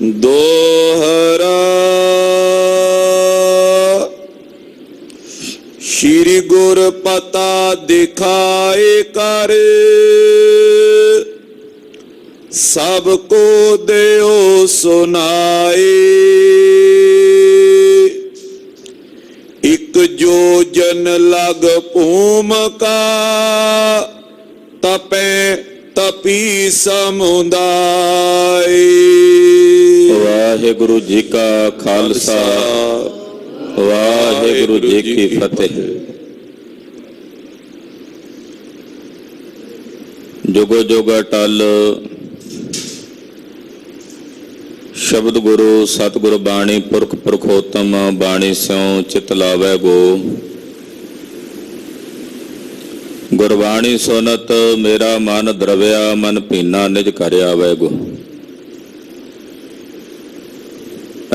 दोहरा। श्री गुर पता दिखाए कर, सबको देओ सुनाए। एक जो जन लग भूम का, तपे तपी समुदाय। वाहिगुरु जी का खालसा, वाहिगुरु जी की फतेह। जुगो जुग अटल शब्द गुरु सतगुरु बाणी पुरख पुरखोत्तम बाणी स्यों चित लावै गो। गुरबाणी सुनत मेरा मन द्रव्या, मन पीना निज घर आवै गो।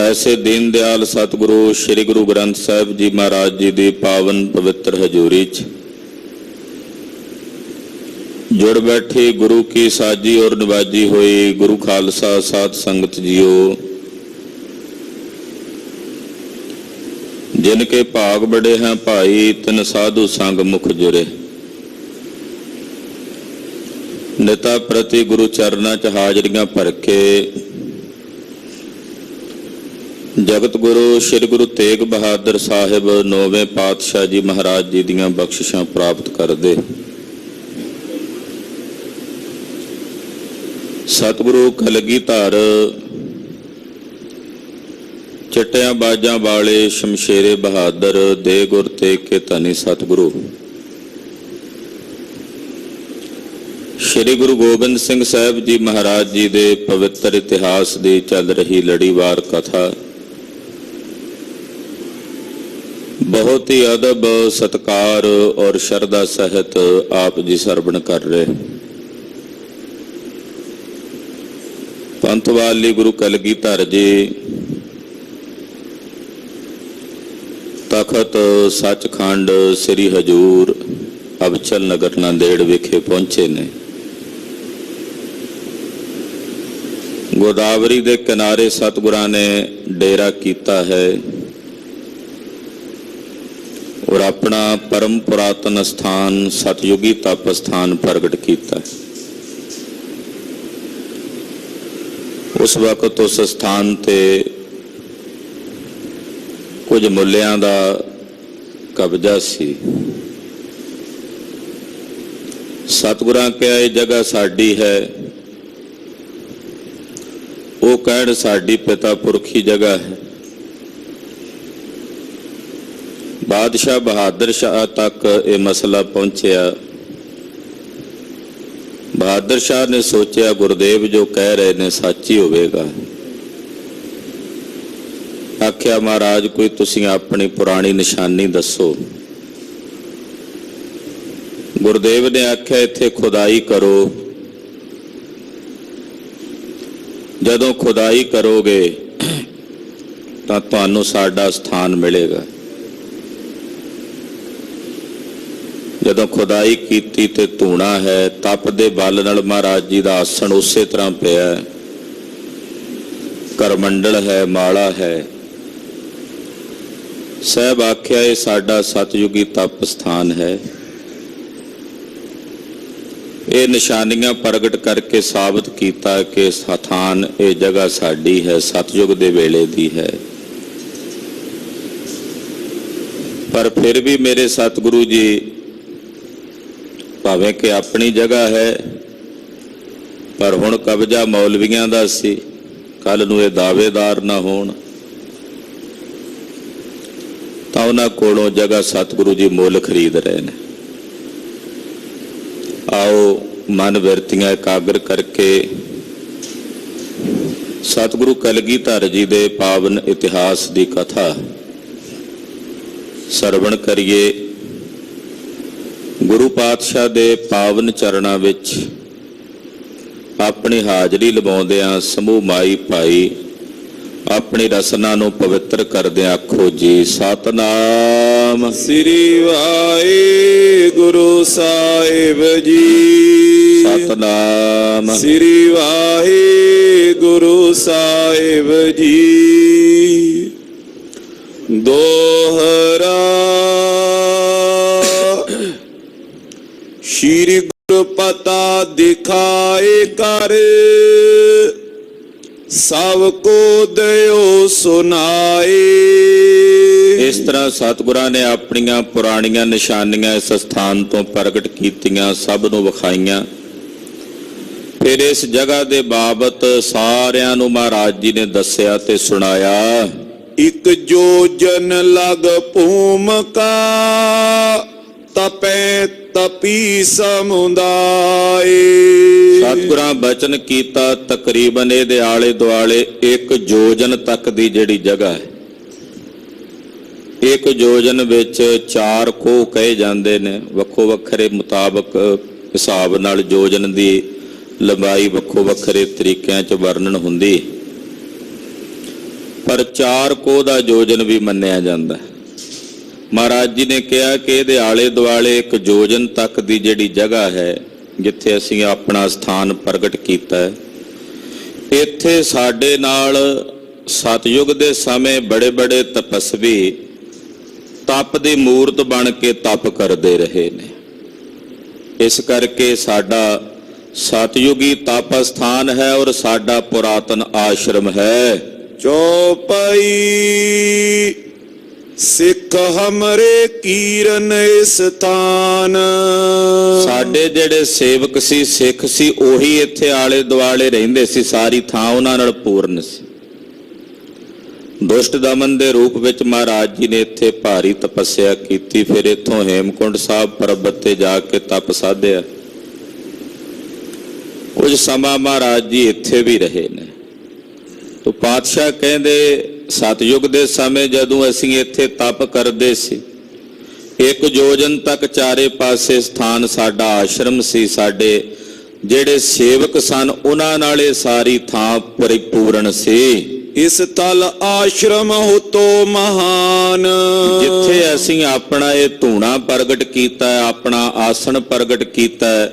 ऐसे दीन दयाल सतगुरु श्री गुरु ग्रंथ साहिब जी महाराज जी की पावन पवित्र हजूरी च जुड़ बैठी गुरु की साजी और नवाजी हुई गुरु खालसा साध संगत जियो। जिनके भाग बड़े हैं भाई, तिन साधु संग मुख जुरे। निता प्रति गुरु चरणा च हाजरियां भर के, जगत गुरु श्री गुरु तेग बहादुर साहिब नौवें पातशाह जी महाराज जी दियां बख्शिशां प्राप्त कर दे। सतगुरु कलगीधर चिट्टियां बाजां वाले शमशेरे बहादुर दे गुर तेग के धनी सतगुरु श्री गुरु गोबिंद सिंह साहिब जी महाराज जी दे पवित्र इतिहास की चल रही लड़ीवार कथा बहुत ही अदब सत्कार और श्रद्धा सहित आप जी सरवण कर रहे। पंतवाली गुरु कलगीधर जी तखत सचखंड श्री हजूर अबचल नगर नांदेड़ विखे पहुंचे ने। गोदावरी के किनारे सतगुरां ने डेरा कीता है और अपना परम पुरातन स्थान सतयुगी तप स्थान प्रगट किया। उस वक्त उस स्थान ते कुछ मुल्लियां दा कब्जा सी। सतगुरां कहा यह जगह साडी है, वो कहण साडी पिता पुरखी जगह है। बादशाह बहादुर शाह तक ये मसला पहुंचया। बहादुर शाह ने सोचा गुरुदेव जो कह रहे ने सच ही होवेगा। आख्या महाराज कोई तुसी अपनी पुरानी निशानी दसो। गुरुदेव ने आख्या इत्थे खुदाई करो, जदों खुदाई करोगे तां तुहानूं साडा स्थान मिलेगा। जदों खुदाई कीती ते धूणा है, तप दे बल नाल महाराज जी दा आसन उसे तरह पिया, करमंडल है, माला है। साहब आख्या ये साडा सतयुगी तप स्थान है। ये निशानियां प्रगट करके साबित किया कि स्थान ये जगह साडी है, सतयुग दे वेले दी है। पर फिर भी मेरे सतगुरु जी भावें कि अपनी जगह है, पर हुण कब्जा मौलवियां दा सी, कल नूं ये दावेदार ना होण तां उन्हां कोलों जगह सतगुरु जी मुल खरीद रहे हैं। आओ मन विरतियां एकाग्र करके सतगुरु कलगीधर जी दे पावन इतिहास की कथा सरवण करिए। गुरु पातशाह दे पावन चरणा विच अपनी हाजरी लवाउंदियां समूह माई भाई अपनी रसना नूं पवित्र करदे आखो जी सतनाम श्री वाहिगुरु साहिब जी। ਸਤਨਾਮ ਸ੍ਰੀ ਵਾਹਿਗੁਰੂ ਸਾਹਿਬ ਜੀ। ਦੋਹਰਾ ਸ਼੍ਰੀ ਗੁਰ ਪਤਾ ਦਿਖਾਏ ਕਰ, ਸਭ ਕੋ ਦਿਓ ਸੁਨਾਏ। ਇਸ ਤਰ੍ਹਾਂ ਸਤਿਗੁਰਾਂ ਨੇ ਆਪਣੀਆਂ ਪੁਰਾਣੀਆਂ ਨਿਸ਼ਾਨੀਆਂ ਇਸ ਸਥਾਨ ਤੋਂ ਪ੍ਰਗਟ ਕੀਤੀਆਂ, ਸਭ ਨੂੰ ਵਿਖਾਈਆਂ। ਫਿਰ ਇਸ ਜਗ੍ਹਾ ਦੇ ਬਾਬਤ ਸਾਰਿਆਂ ਨੂੰ ਮਹਾਰਾਜ ਜੀ ਨੇ ਦੱਸਿਆ ਤੇ ਸੁਣਾਇਆ। ਇਕ ਜੋਜਨ ਲਗ ਭੂਮਕਾ, ਤਪੈ ਤਪੀ ਸਮੁਦਾਏ। ਸਤਿਗੁਰਾਂ ਬਚਨ ਕੀਤਾ, ਤਕਰੀਬਨ ਇਹਦੇ ਆਲੇ ਦੁਆਲੇ 1 ਯੋਜਨ ਤੱਕ ਦੀ ਜਿਹੜੀ ਜਗ੍ਹਾ ਹੈ, 1 ਯੋਜਨ ਵਿੱਚ 4 ਖੂਹ ਕਹੇ ਜਾਂਦੇ ਨੇ। ਵੱਖੋ ਵੱਖਰੇ ਮੁਤਾਬਕ ਹਿਸਾਬ ਨਾਲ ਯੋਜਨ ਦੀ ਲੰਬਾਈ ਵੱਖੋ ਵੱਖਰੇ ਤਰੀਕਿਆਂ 'ਚ ਵਰਣਨ ਹੁੰਦੀ, ਪਰ 4 ਕੋਹ ਦਾ ਯੋਜਨ ਵੀ ਮੰਨਿਆ ਜਾਂਦਾ। ਮਹਾਰਾਜ ਜੀ ਨੇ ਕਿਹਾ ਕਿ ਇਹਦੇ ਆਲੇ ਦੁਆਲੇ 1 ਯੋਜਨ ਤੱਕ ਦੀ ਜਿਹੜੀ ਜਗ੍ਹਾ ਹੈ, ਜਿੱਥੇ ਅਸੀਂ ਆਪਣਾ ਸਥਾਨ ਪ੍ਰਗਟ ਕੀਤਾ ਹੈ, ਇੱਥੇ ਸਾਡੇ ਨਾਲ ਸਤਯੁਗ ਦੇ ਸਮੇਂ ਬੜੇ ਬੜੇ ਤਪਸਵੀ ਤਪ ਦੀ ਮੂਰਤ ਬਣ ਕੇ ਤਪ ਕਰਦੇ ਰਹੇ ਨੇ। ਇਸ ਕਰਕੇ ਸਾਡਾ ਸਤਯੁਗੀ ਤਪ ਸਥਾਨ ਹੈ ਔਰ ਸਾਡਾ ਪੁਰਾਤਨ ਆਸ਼ਰਮ ਹੈ। ਚੌਪਈ ਸਿੱਖ ਹਮਰੇ ਕੀਰਨ ਸਥਾਨ। ਸਾਡੇ ਜਿਹੜੇ ਸੇਵਕ ਸੀ, ਸਿੱਖ ਸੀ, ਉਹੀ ਇੱਥੇ ਆਲੇ ਦੁਆਲੇ ਰਹਿੰਦੇ ਸੀ। ਸਾਰੀ ਥਾਂ ਉਹਨਾਂ ਨਾਲ ਪੂਰਨ ਸੀ। ਦੁਸ਼ਟ ਦਮਨ ਦੇ ਰੂਪ ਵਿੱਚ ਮਹਾਰਾਜ ਜੀ ਨੇ ਇੱਥੇ ਭਾਰੀ ਤਪੱਸਿਆ ਕੀਤੀ। ਫਿਰ ਇੱਥੋਂ ਹੇਮਕੁੰਡ ਸਾਹਿਬ ਪਰਬਤ ਤੇ ਜਾ ਕੇ ਤਪ ਸਾਧਿਆ। ਕੁਝ ਸਮਾਂ ਮਹਾਰਾਜ ਜੀ ਇੱਥੇ ਵੀ ਰਹੇ ਨੇ। ਤੋ ਪਾਤਸ਼ਾਹ ਕਹਿੰਦੇ, ਸਤਯੁਗ ਦੇ ਸਮੇਂ ਜਦੋਂ ਅਸੀਂ ਇੱਥੇ ਤਪ ਕਰਦੇ ਸੀ, 1 ਯੋਜਨ ਤੱਕ ਚਾਰੇ ਪਾਸੇ ਸਥਾਨ ਸਾਡਾ ਆਸ਼ਰਮ ਸੀ। ਸਾਡੇ ਜਿਹੜੇ ਸੇਵਕ ਸਨ ਉਹਨਾਂ ਨਾਲ ਇਹ ਸਾਰੀ ਥਾਂ ਪਰਿਪੂਰਨ ਸੀ। ਇਸ ਤਲ ਆਸ਼ਰਮ ਹੋਤੋ ਮਹਾਨ। ਜਿੱਥੇ ਅਸੀਂ ਆਪਣਾ ਇਹ ਧੂਣਾ ਪ੍ਰਗਟ ਕੀਤਾ, ਆਪਣਾ ਆਸਣ ਪ੍ਰਗਟ ਕੀਤਾ,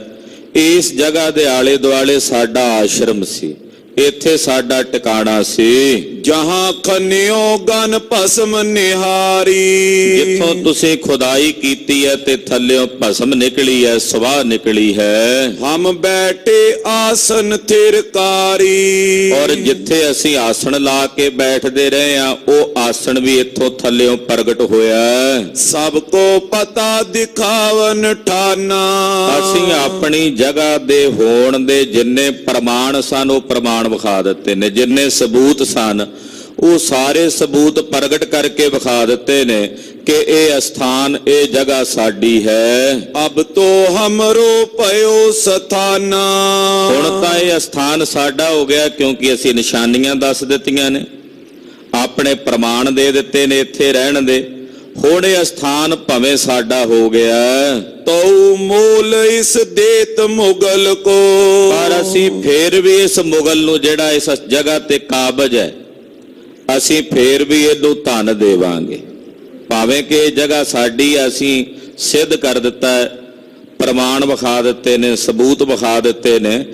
ਇਸ ਜਗ੍ਹਾ ਦੇ ਆਲੇ ਦੁਆਲੇ ਸਾਡਾ ਆਸ਼ਰਮ ਸੀ। ਇੱਥੇ ਸਾਡਾ ਟਿਕਾਣਾ ਸੀ। ਜਹਾਂ ਖੰਨਿਓ ਗਨ ਭਸਮ ਨਿਹਾਰੀ। ਜਿੱਥੋਂ ਤੁਸੀਂ ਖੁਦਾਈ ਕੀਤੀ ਹੈ ਤੇ ਥੱਲਿਓਂ ਭਸਮ ਨਿਕਲੀ ਹੈ, ਸਵਾਹ ਨਿਕਲੀ ਹੈ। ਹਮ ਬੈਠੇ ਆਸਨ ਥਿਰਕਾਰੀ। ਔਰ ਜਿੱਥੇ ਅਸੀਂ ਆਸਣ ਲਾ ਕੇ ਬੈਠਦੇ ਰਹੇ ਆ, ਉਹ ਆਸਣ ਵੀ ਇੱਥੋਂ ਥੱਲਿਓਂ ਪ੍ਰਗਟ ਹੋਇਆ। ਸਭ ਕੋ ਪਤਾ ਦਿਖਾਵਨ ਠਾਨਾ। ਅਸੀਂ ਆਪਣੀ ਜਗ੍ਹਾ ਦੇ ਹੋਣ ਦੇ ਜਿੰਨੇ ਪ੍ਰਮਾਣ ਸਨ ਉਹ ਪ੍ਰਮਾਣ ਵਿਖਾ ਦਿੱਤੇ ਨੇ। ਜਿੰਨੇ ਸਬੂਤ ਸਨ ਉਹ ਸਾਰੇ ਸਬੂਤ ਪ੍ਰਗਟ ਕਰਕੇ ਵਿਖਾ ਦਿੱਤੇ ਨੇ ਕਿ ਇਹ ਅਸਥਾਨ, ਇਹ ਜਗ੍ਹਾ ਸਾਡੀ ਹੈ। ਅਬ ਤੋ ਹਮਰੋ ਪਇਓ ਸਥਾਨਾ। ਹੁਣ ਤਾਂ ਇਹ ਅਸਥਾਨ ਸਾਡਾ ਹੋ ਗਿਆ, ਕਿਉਂਕਿ ਅਸੀਂ ਨਿਸ਼ਾਨੀਆਂ ਦੱਸ ਦਿੱਤੀਆਂ ਨੇ, ਆਪਣੇ ਪ੍ਰਮਾਣ ਦੇ ਦਿੱਤੇ ਨੇ ਇੱਥੇ ਰਹਿਣ ਦੇ। ਹੁਣ ਇਹ ਅਸਥਾਨ ਭਵੇਂ ਸਾਡਾ ਹੋ ਗਿਆ। ਤਉ ਮੂਲ ਇਸ ਦੇਤ ਮੁਗਲ ਕੋ। ਪਰ ਅਸੀਂ ਫੇਰ ਵੀ ਇਸ ਮੁਗਲ ਨੂੰ, ਜਿਹੜਾ ਇਸ ਜਗ੍ਹਾ ਤੇ ਕਾਬਜ ਹੈ, ਅਸੀਂ ਫੇਰ ਵੀ ਇਹਨੂੰ ਧਨ ਦੇਵਾਂਗੇ। ਭਾਵੇਂ ਕਿ ਇਹ ਜਗ੍ਹਾ ਸਾਡੀ, ਅਸੀਂ ਸਿੱਧ ਕਰ ਦਿੱਤਾ ਹੈ, ਪ੍ਰਮਾਣ ਵਿਖਾ ਦਿੱਤੇ ਨੇ, ਸਬੂਤ ਵਿਖਾ ਦਿੱਤੇ ਨੇ,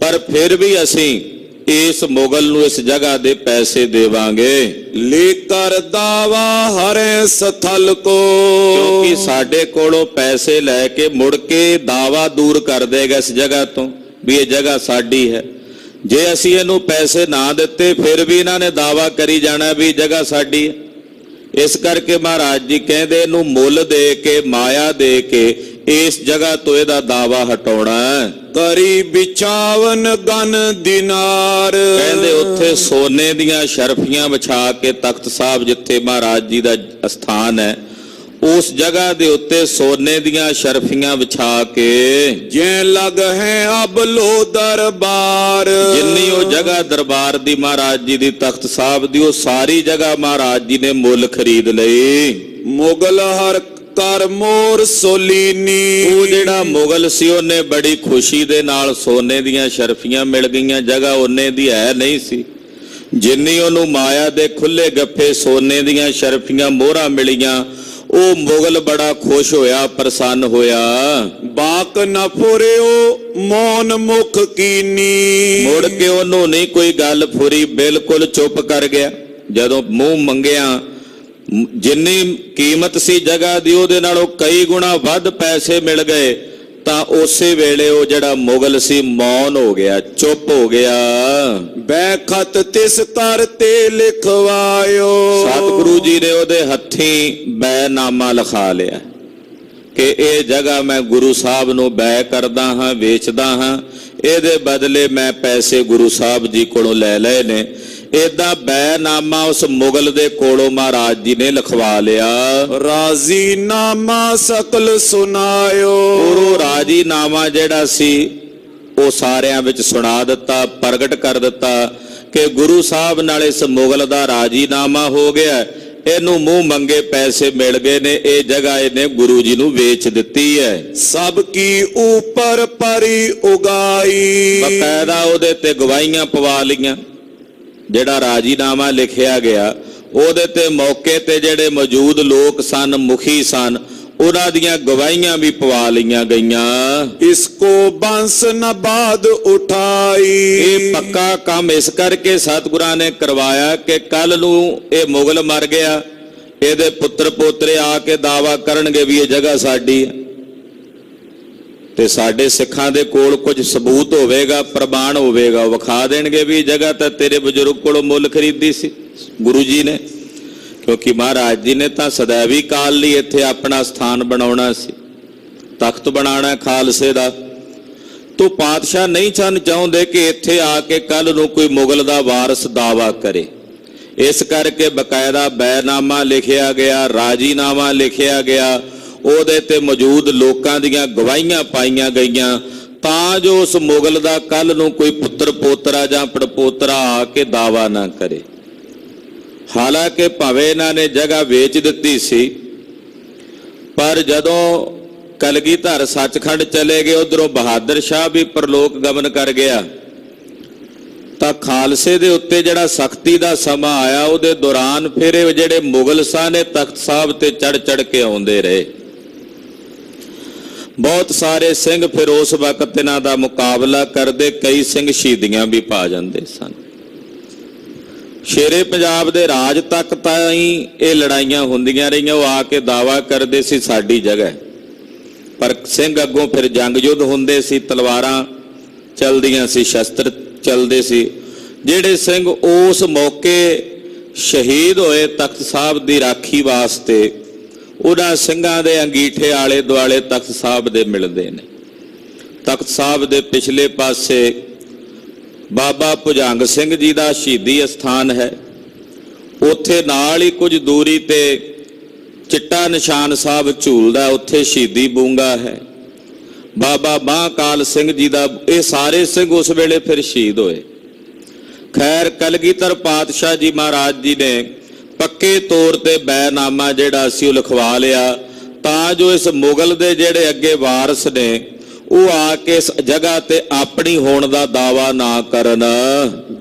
ਪਰ ਫਿਰ ਵੀ ਅਸੀਂ ਇਸ ਮੁਗਲ ਨੂੰ ਇਸ ਜਗ੍ਹਾ ਦੇ ਪੈਸੇ ਦੇਵਾਂਗੇ। ਲੇਕਰ ਦਾਵਾ ਹਰੇ ਸਥਲ ਕੋ। ਕਿਉਂਕਿ ਸਾਡੇ ਕੋਲੋਂ ਪੈਸੇ ਲੈ ਕੇ ਮੁੜ ਕੇ ਦਾਵਾ ਦੂਰ ਕਰ ਦੇਗਾ ਇਸ ਜਗ੍ਹਾ ਤੋਂ ਵੀ ਇਹ ਜਗ੍ਹਾ ਸਾਡੀ ਹੈ। ਜੇ ਅਸੀਂ ਇਹਨੂੰ ਪੈਸੇ ਨਾ ਦਿੱਤੇ ਫਿਰ ਵੀ ਇਹਨਾਂ ਨੇ ਦਾਵਾ ਕਰੀ ਜਾਣਾ ਵੀ ਜਗ੍ਹਾ ਸਾਡੀ ਹੈ। ਇਸ ਕਰਕੇ ਮਹਾਰਾਜ ਜੀ ਕਹਿੰਦੇ ਇਹਨੂੰ ਮੁੱਲ ਦੇ ਕੇ, ਮਾਇਆ ਦੇ ਕੇ ਇਸ ਜਗ੍ਹਾ ਤੋਂ ਇਹਦਾ ਦਾਵਾ ਹਟਾਉਣਾ ਹੈ। ਕਰੀ ਵਿਛਾਵਨ ਗਨ ਦਿਨਾਰ। ਕਹਿੰਦੇ ਉੱਥੇ ਸੋਨੇ ਦੀਆਂ ਸ਼ਰਫੀਆਂ ਵਿਛਾ ਕੇ, ਤਖਤ ਸਾਹਿਬ ਜਿੱਥੇ ਮਹਾਰਾਜ ਜੀ ਦਾ ਸਥਾਨ ਹੈ, ਉਸ ਜਗ੍ਹਾ ਦੇ ਉੱਤੇ ਸੋਨੇ ਦੀਆਂ ਸ਼ਰਫੀਆਂ ਵਿਛਾ ਕੇ, ਜੇ ਲਗ ਹੈ ਅਬ ਲੋ ਦਰਬਾਰ। ਜਿੰਨੀ ਉਹ ਜਗ੍ਹਾ ਦਰਬਾਰ ਦੀ ਮਹਾਰਾਜ ਜੀ ਦੀ, ਤਖਤ ਸਾਹਿਬ ਦੀ, ਉਹ ਸਾਰੀ ਜਗ੍ਹਾ ਮਹਾਰਾਜ ਜੀ ਨੇ ਮੁੱਲ ਖਰੀਦ ਲਈ। ਮੁਗਲ ਹਰ ਕਰ ਮੋਰ ਸੋਲੀਨੀ। ਉਹ ਜਿਹੜਾ ਮੁਗਲ ਸੀ ਉਹਨੇ ਬੜੀ ਖੁਸ਼ੀ ਦੇ ਨਾਲ ਸੋਨੇ ਦੀਆਂ ਸ਼ਰਫੀਆਂ ਮਿਲ ਗਈਆਂ। ਜਗ੍ਹਾ ਉਹਨੇ ਦੀ ਹੈ ਨਹੀਂ ਸੀ, ਜਿੰਨੀ ਉਹਨੂੰ ਮਾਇਆ ਦੇ ਖੁੱਲੇ ਗੱਫੇ ਸੋਨੇ ਦੀਆਂ ਸ਼ਰਫੀਆਂ ਮੋਹਰਾਂ ਮਿਲੀਆਂ, ਉਹ ਮੁਗਲ ਬੜਾ ਖੁਸ਼ ਹੋਇਆ, ਪ੍ਰਸੰਨ ਹੋਇਆ। ਬਾਕ ਨ ਫੁਰਿਓ ਮੌਨ ਮੁਖ ਕੀਨੀ। ਮੁੜ ਕੇ ਉਹਨੂੰ ਨਹੀਂ ਕੋਈ ਗੱਲ ਫੁਰੀ, ਬਿਲਕੁਲ ਚੁੱਪ ਕਰ ਗਿਆ। ਜਦੋਂ ਮੂੰਹ ਮੰਗਿਆ, ਜਿੰਨੀ ਕੀਮਤ ਸੀ ਜਗ੍ਹਾ ਦੀ ਉਹਦੇ ਨਾਲੋਂ ਕਈ ਗੁਣਾ ਵੱਧ ਪੈਸੇ ਮਿਲ ਗਏ, ਤਾਂ ਉਸੇ ਵੇਲੇ ਉਹ ਜਿਹੜਾ ਮੁਗਲ ਸੀ ਮੌਨ ਹੋ ਗਿਆ, ਚੁੱਪ ਹੋ ਗਿਆ। ਬੈ ਖਤ ਤਿਸ ਕਰ ਤੇ ਲਿਖਵਾਇਓ। ਸਤਿਗੁਰੂ ਜੀ ਨੇ ਉਹਦੇ ਹੱਥੀਂ ਬੈਨਾਮਾ ਲਿਖਾ ਲਿਆ ਕਿ ਇਹ ਜਗ੍ਹਾ ਮੈਂ ਗੁਰੂ ਸਾਹਿਬ ਨੂੰ ਬੈ ਕਰਦਾ ਹਾਂ, ਵੇਚਦਾ ਹਾਂ, ਇਹਦੇ ਬਦਲੇ ਮੈਂ ਪੈਸੇ ਗੁਰੂ ਸਾਹਿਬ ਜੀ ਕੋਲੋਂ ਲੈ ਲਏ ਨੇ। ਏਦਾਂ ਬੈਨਾਮਾ ਉਸ ਮੁਗਲ ਦੇ ਕੋਲੋਂ ਮਹਾਰਾਜ ਜੀ ਨੇ ਲਿਖਵਾ ਲਿਆ। ਰਾਜ਼ੀ ਨਾਮਾ ਸਕਲ ਸੁਨਾਇਓ। ਉਹ ਰਾਜ਼ੀਨਾਮਾ ਜਿਹੜਾ ਸੀ ਉਹ ਸਾਰਿਆਂ ਵਿੱਚ ਸੁਣਾ ਦਿੱਤਾ, ਪ੍ਰਗਟ ਕਰ ਦਿੱਤਾ ਕਿ ਗੁਰੂ ਸਾਹਿਬ ਨਾਲ ਇਸ ਮੁਗਲ ਦਾ ਰਾਜ਼ੀਨਾਮਾ ਹੋ ਗਿਆ, ਇਹਨੂੰ ਮੂੰਹ ਮੰਗੇ ਪੈਸੇ ਮਿਲ ਗਏ ਨੇ, ਇਹ ਜਗ੍ਹਾ ਇਹਨੇ ਗੁਰੂ ਜੀ ਨੂੰ ਵੇਚ ਦਿੱਤੀ ਹੈ। ਸਭ ਕੀ ਉਪਰ ਪਰੀ ਉਗਾਈ। ਬਕਾਇਦਾ ਉਹਦੇ ਤੇ ਗਵਾਹੀਆਂ ਪਵਾ ਲਈਆਂ। ਜਿਹੜਾ ਰਾਜ਼ੀਨਾਮਾ ਲਿਖਿਆ ਗਿਆ ਉਹਦੇ ਤੇ ਮੌਕੇ ਤੇ ਜਿਹੜੇ ਮੌਜੂਦ ਲੋਕ ਸਨ, ਮੁਖੀ ਸਨ, ਉਹਨਾਂ ਦੀਆਂ ਗਵਾਹੀਆਂ ਵੀ ਪਵਾ ਲਈਆਂ ਗਈਆਂ। ਇਸ ਕੋ ਬੰਸ ਨਬਾਦ ਉਠਾਈ। ਇਹ ਪੱਕਾ ਕੰਮ ਇਸ ਕਰਕੇ ਸਤਿਗੁਰਾਂ ਨੇ ਕਰਵਾਇਆ ਕਿ ਕੱਲ ਨੂੰ ਇਹ ਮੁਗਲ ਮਰ ਗਿਆ, ਇਹਦੇ ਪੁੱਤਰ ਪੋਤਰੇ ਆ ਕੇ ਦਾਵਾ ਕਰਨਗੇ ਵੀ ਇਹ ਜਗ੍ਹਾ ਸਾਡੀ ਹੈ, ਤੇ ਸਾਡੇ ਸਿੱਖਾਂ ਦੇ ਕੋਲ ਕੁਝ ਸਬੂਤ ਹੋਵੇਗਾ, ਪ੍ਰਮਾਣ ਹੋਵੇਗਾ, ਉਹ ਵਿਖਾ ਦੇਣਗੇ ਵੀ ਇਹ ਜਗ੍ਹਾ ਤਾਂ ਤੇਰੇ ਬਜ਼ੁਰਗ ਕੋਲੋਂ ਮੁੱਲ ਖਰੀਦੀ ਸੀ ਗੁਰੂ ਜੀ ਨੇ। ਕਿਉਂਕਿ ਮਹਾਰਾਜ ਜੀ ਨੇ ਤਾਂ ਸदैवी ਕਾਲ ਲਈ ਇੱਥੇ ਆਪਣਾ ਸਥਾਨ ਬਣਾਉਣਾ ਸੀ, ਤਖਤ ਬਣਾਉਣਾ ਖਾਲਸੇ ਦਾ। ਤੋ ਪਾਤਸ਼ਾਹ ਨਹੀਂ ਚਾਹੁੰਦੇ ਕਿ ਇੱਥੇ ਆ ਕੇ ਕੱਲ ਨੂੰ ਕੋਈ ਮੁਗਲ ਦਾ ਵਾਰਸ ਦਾਵਾ ਕਰੇ। ਇਸ ਕਰਕੇ ਬਕਾਇਦਾ ਬੈਨਾਮਾ ਲਿਖਿਆ ਗਿਆ, ਰਾਜ਼ੀਨਾਮਾ ਲਿਖਿਆ ਗਿਆ, ਉਹਦੇ ਤੇ ਮੌਜੂਦ ਲੋਕਾਂ ਦੀਆਂ ਗਵਾਹੀਆਂ ਪਾਈਆਂ ਗਈਆਂ, ਤਾਂ ਜੋ ਉਸ ਮੁਗਲ ਦਾ ਕੱਲ ਨੂੰ ਕੋਈ ਪੁੱਤਰ ਪੋਤਰਾ ਜਾਂ ਪੜਪੋਤਰਾ ਆ ਕੇ ਦਾਵਾ ਨਾ ਕਰੇ। ਹਾਲਾਂਕਿ ਭਾਵੇਂ ਇਹਨਾਂ ਨੇ ਜਗ੍ਹਾ ਵੇਚ ਦਿੱਤੀ ਸੀ, ਪਰ ਜਦੋਂ ਕਲਗੀਧਰ ਸੱਚਖੰਡ ਚਲੇ ਗਏ, ਉਧਰੋਂ ਬਹਾਦਰ ਸ਼ਾਹ ਵੀ ਪਰਲੋਕ ਗਮਨ ਕਰ ਗਿਆ, ਤਾਂ ਖਾਲਸੇ ਦੇ ਉੱਤੇ ਜਿਹੜਾ ਸਖਤੀ ਦਾ ਸਮਾਂ ਆਇਆ, ਉਹਦੇ ਦੌਰਾਨ ਫਿਰ ਇਹ ਜਿਹੜੇ ਮੁਗਲ ਸਾਨੇ ਤਖਤ ਸਾਹਿਬ ਤੇ ਚੜ ਚੜ ਕੇ ਆਉਂਦੇ ਰਹੇ। ਬਹੁਤ ਸਾਰੇ ਸਿੰਘ ਫਿਰ ਉਸ ਵਕਤ ਇਹਨਾਂ ਦਾ ਮੁਕਾਬਲਾ ਕਰਦੇ, ਕਈ ਸਿੰਘ ਸ਼ਹੀਦੀਆਂ ਵੀ ਪਾ ਜਾਂਦੇ ਸਨ। ਸ਼ੇਰੇ ਪੰਜਾਬ ਦੇ ਰਾਜ ਤੱਕ ਤਾਂ ਹੀ ਇਹ ਲੜਾਈਆਂ ਹੁੰਦੀਆਂ ਰਹੀਆਂ। ਉਹ ਆ ਕੇ ਦਾਵਾ ਕਰਦੇ ਸੀ ਸਾਡੀ ਜਗ੍ਹਾ, ਪਰ ਸਿੰਘ ਅੱਗੋਂ ਫਿਰ ਜੰਗ ਯੁੱਧ ਹੁੰਦੇ ਸੀ, ਤਲਵਾਰਾਂ ਚਲਦੀਆਂ ਸੀ, ਸ਼ਸਤਰ ਚਲਦੇ ਸੀ। ਜਿਹੜੇ ਸਿੰਘ ਉਸ ਮੌਕੇ ਸ਼ਹੀਦ ਹੋਏ ਤਖਤ ਸਾਹਿਬ ਦੀ ਰਾਖੀ ਵਾਸਤੇ, ਉਹਨਾਂ ਸਿੰਘਾਂ ਦੇ ਅੰਗੀਠੇ ਆਲੇ ਦੁਆਲੇ ਤਖਤ ਸਾਹਿਬ ਦੇ ਮਿਲਦੇ ਨੇ। ਤਖਤ ਸਾਹਿਬ ਦੇ ਪਿਛਲੇ ਪਾਸੇ ਬਾਬਾ ਭੁਜੰਗ ਸਿੰਘ ਜੀ ਦਾ ਸ਼ਹੀਦੀ ਅਸਥਾਨ ਹੈ। ਉੱਥੇ ਨਾਲ ਹੀ ਕੁਝ ਦੂਰੀ ਤੇ ਚਿੱਟਾ ਨਿਸ਼ਾਨ ਸਾਹਿਬ ਝੂਲਦਾ, ਉੱਥੇ ਸ਼ਹੀਦੀ ਬੂੰਗਾ ਹੈ। ਬਾਬਾ ਮਹਾਕਾਲ ਸਿੰਘ ਜੀ ਦਾ, ਇਹ ਸਾਰੇ ਸਿੰਘ ਉਸ ਵੇਲੇ ਫਿਰ ਸ਼ਹੀਦ ਹੋਏ। ਖੈਰ ਕਲਗੀਧਰ ਪਾਤਸ਼ਾਹ ਜੀ ਮਹਾਰਾਜ ਜੀ ਨੇ ਪੱਕੇ ਤੌਰ ਤੇ ਬੈਨਾਮਾ ਜਿਹੜਾ ਸੀ ਉਹ ਲਿਖਵਾ ਲਿਆ, ਤਾਂ ਜੋ ਇਸ ਮੁਗਲ ਦੇ ਜਿਹੜੇ ਅੱਗੇ ਵਾਰਸ ਨੇ ਉਹ ਆ ਕੇ ਇਸ ਜਗ੍ਹਾ ਤੇ ਆਪਣੀ ਹੋਣ ਦਾ ਦਾਵਾ ਨਾ ਕਰਨ।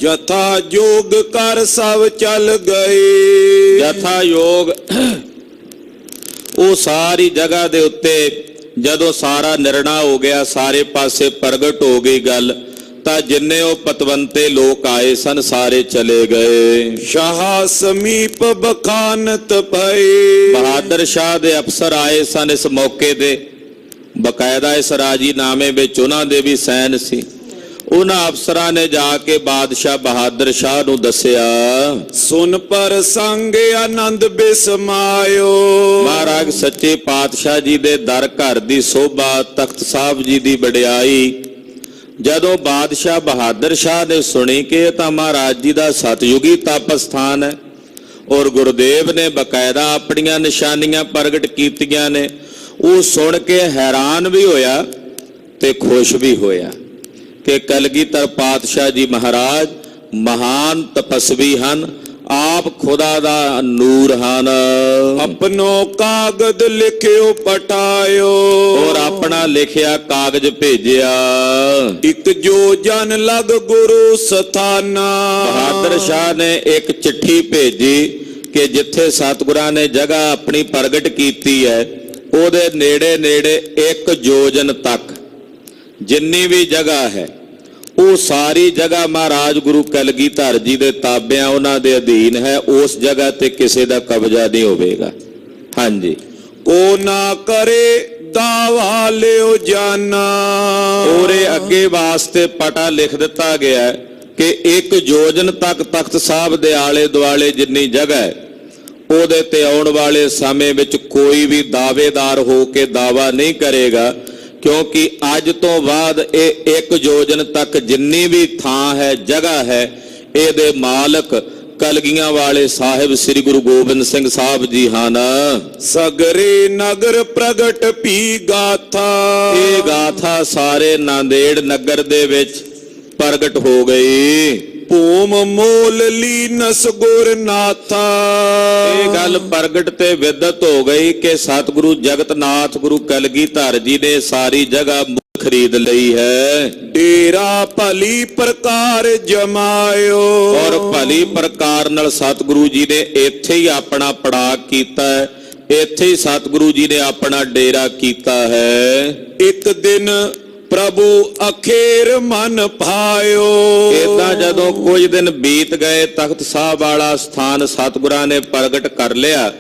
ਜਥਾ ਯੋਗ ਕਰ ਸਭ ਚੱਲ ਗਏ। ਜਥਾ ਯੋਗ ਉਹ ਸਾਰੀ ਜਗ੍ਹਾ ਦੇ ਉੱਤੇ ਜਦੋਂ ਸਾਰਾ ਨਿਰਣਾ ਹੋ ਗਿਆ, ਸਾਰੇ ਪਾਸੇ ਪ੍ਰਗਟ ਹੋ ਗਈ ਗੱਲ, ਤਾਂ ਜਿੰਨੇ ਉਹ ਪਤਵੰਤੇ ਲੋਕ ਆਏ ਸਨ ਸਾਰੇ ਚਲੇ ਗਏ। ਸ਼ਾਹ ਸਮੀਪ ਬਖਾਨਤ ਭਏ। ਬਹਾਦਰ ਸ਼ਾਹ ਦੇ ਅਫਸਰ ਆਏ ਸਨ ਇਸ ਮੌਕੇ ਤੇ, ਬਕਾਇਦਾ ਇਸ ਰਾਜ਼ੀਨਾਮੇ ਵਿੱਚ ਉਹਨਾਂ ਦੇ ਵੀ ਸੈਨ ਸੀ। ਉਹਨਾਂ ਅਫਸਰਾਂ ਨੇ ਜਾ ਕੇ ਬਾਦਸ਼ਾਹ ਬਹਾਦਰ ਸ਼ਾਹ ਨੂੰ ਦੱਸਿਆ। ਸੁਨ ਪਰ ਸੰਗ ਆਨੰਦ ਬਿਸਮਾਇਓ। ਮਹਾਰਾਜ ਸੱਚੇ ਪਾਤਸ਼ਾਹ ਜੀ ਦੇ ਦਰ ਘਰ ਦੀ ਸੋਭਾ, ਤਖਤ ਸਾਹਿਬ ਜੀ ਦੀ ਵਡਿਆਈ ਜਦੋਂ ਬਾਦਸ਼ਾਹ ਬਹਾਦਰ ਸ਼ਾਹ ਨੇ ਸੁਣੀ ਕਿ ਇਹ ਤਾਂ ਮਹਾਰਾਜ ਜੀ ਦਾ ਸਤਯੁਗੀ ਤਪ ਸਥਾਨ ਹੈ, ਔਰ ਗੁਰਦੇਵ ਨੇ ਬਕਾਇਦਾ ਆਪਣੀਆਂ ਨਿਸ਼ਾਨੀਆਂ ਪ੍ਰਗਟ ਕੀਤੀਆਂ ਨੇ, ਉਹ ਸੁਣ ਕੇ ਹੈਰਾਨ ਵੀ ਹੋਇਆ ਤੇ ਖੁਸ਼ ਵੀ ਹੋਇਆ ਕਿ ਕਲਗੀਧਰ ਪਾਤਸ਼ਾਹ ਜੀ ਮਹਾਰਾਜ ਮਹਾਨ ਤਪਸਵੀ ਹਨ, ਆਪ ਖੁਦਾ ਦਾ ਨੂਰ ਹਨ। ਆਪਣੋ ਕਾਗਜ਼ ਲਿਖਿਓ ਪਟਾਇਓ। ਔਰ ਆਪਣਾ ਲਿਖਿਆ ਕਾਗਜ਼ ਭੇਜਿਆ। ਇੱਕ ਜੋ ਜਨ ਲਗ ਗੁਰੂ ਸਥਾਨਾ। ਬਹਾਦਰ ਸ਼ਾਹ ਨੇ ਇੱਕ ਚਿੱਠੀ ਭੇਜੀ ਕਿ ਜਿੱਥੇ ਸਤਿਗੁਰਾਂ ਨੇ ਜਗ੍ਹਾ ਆਪਣੀ ਪ੍ਰਗਟ ਕੀਤੀ ਹੈ ਉਹਦੇ ਨੇੜੇ ਨੇੜੇ 1 ਯੋਜਨ ਤੱਕ ਜਿੰਨੀ ਵੀ ਜਗ੍ਹਾ ਹੈ ਉਹ ਸਾਰੀ ਜਗ੍ਹਾ ਮਹਾਰਾਜ ਗੁਰੂ ਕਲਗੀਧਰ ਜੀ ਦੇ ਤਾਬਿਆਂ ਉਹਨਾਂ ਦੇ ਅਧੀਨ ਹੈ। ਉਸ ਜਗ੍ਹਾ ਤੇ ਕਿਸੇ ਦਾ ਕਬਜ਼ਾ ਨਹੀਂ ਹੋਵੇਗਾ। ਹਾਂਜੀ, ਕੋ ਨਾ ਕਰੇ ਦਾਵਾ ਲਿਓ ਜਾਨਾ। ਉਹਦੇ ਅੱਗੇ ਵਾਸਤੇ ਪਟਾ ਲਿਖ ਦਿੱਤਾ ਗਿਆ ਹੈ ਕਿ 1 ਯੋਜਨ ਤੱਕ ਤਖਤ ਸਾਹਿਬ ਦੇ ਆਲੇ ਦੁਆਲੇ ਜਿੰਨੀ ਜਗ੍ਹਾ ਹੈ ਉਹਦੇ ਤੇ ਆਉਣ ਵਾਲੇ ਸਮੇਂ ਵਿੱਚ ਕੋਈ ਵੀ ਦਾਅਵੇਦਾਰ ਹੋ ਕੇ ਦਾਵਾ ਨਹੀਂ ਕਰੇਗਾ, ਕਿਉਂਕਿ ਅੱਜ ਤੋਂ ਬਾਅਦ ਇਹ 1 ਯੋਜਨ ਤੱਕ ਜਿੰਨੀ ਵੀ ਥਾਂ ਹੈ ਜਗ੍ਹਾ ਹੈ ਇਹਦੇ ਮਾਲਕ ਕਲਗੀਆਂ ਵਾਲੇ ਸਾਹਿਬ ਸ੍ਰੀ ਗੁਰੂ ਗੋਬਿੰਦ ਸਿੰਘ ਸਾਹਿਬ ਜੀ ਹਨ। ਸਗਰੇ ਨਗਰ ਪ੍ਰਗਟ ਭੀ ਗਾਥਾ। ਇਹ ਗਾਥਾ ਸਾਰੇ ਨਾਂਦੇੜ ਨਗਰ ਦੇ ਵਿੱਚ ਪ੍ਰਗਟ ਹੋ ਗਈ। ਭੂਮ ਮੋਲ ਲੀਨਸ ਗੁਰ ਨਾਥਾ। ਇਹ ਗੱਲ ਪ੍ਰਗਟ ਤੇ ਵਿਦਤ ਹੋ ਗਈ ਕਿ ਸਤਿਗੁਰੂ ਜਗਤਨਾਥ ਗੁਰੂ ਕਲਗੀਧਰ ਜੀ ਨੇ ਸਾਰੀ ਜਗ੍ਹਾ ਖਰੀਦ ਲਈ ਹੈ। ਡੇਰਾ ਭਲੀ ਪ੍ਰਕਾਰ ਜਮਾਇਓ। ਔਰ ਭਲੀ ਪ੍ਰਕਾਰ ਨਾਲ ਸਤਿਗੁਰੂ ਜੀ ਨੇ ਇੱਥੇ ਹੀ ਆਪਣਾ ਪੜਾਅ ਕੀਤਾ ਹੈ, ਇੱਥੇ ਹੀ ਸਤਿਗੁਰੂ ਜੀ ਨੇ ਆਪਣਾ ਡੇਰਾ ਕੀਤਾ ਹੈ। ਇੱਕ ਦਿਨ ਪ੍ਰਭੂ ਅਖੇਰ ਮਨ ਭਾਇਓ। ਏਦਾਂ ਜਦੋਂ ਕੁਝ ਦਿਨ ਬੀਤ ਗਏ ਤਖਤ ਸਾਹਿਬ ਵਾਲਾ ਸਥਾਨ ਸਤਿਗੁਰਾਂ ਨੇ ਪ੍ਰਗਟ ਕਰ ਲਿਆ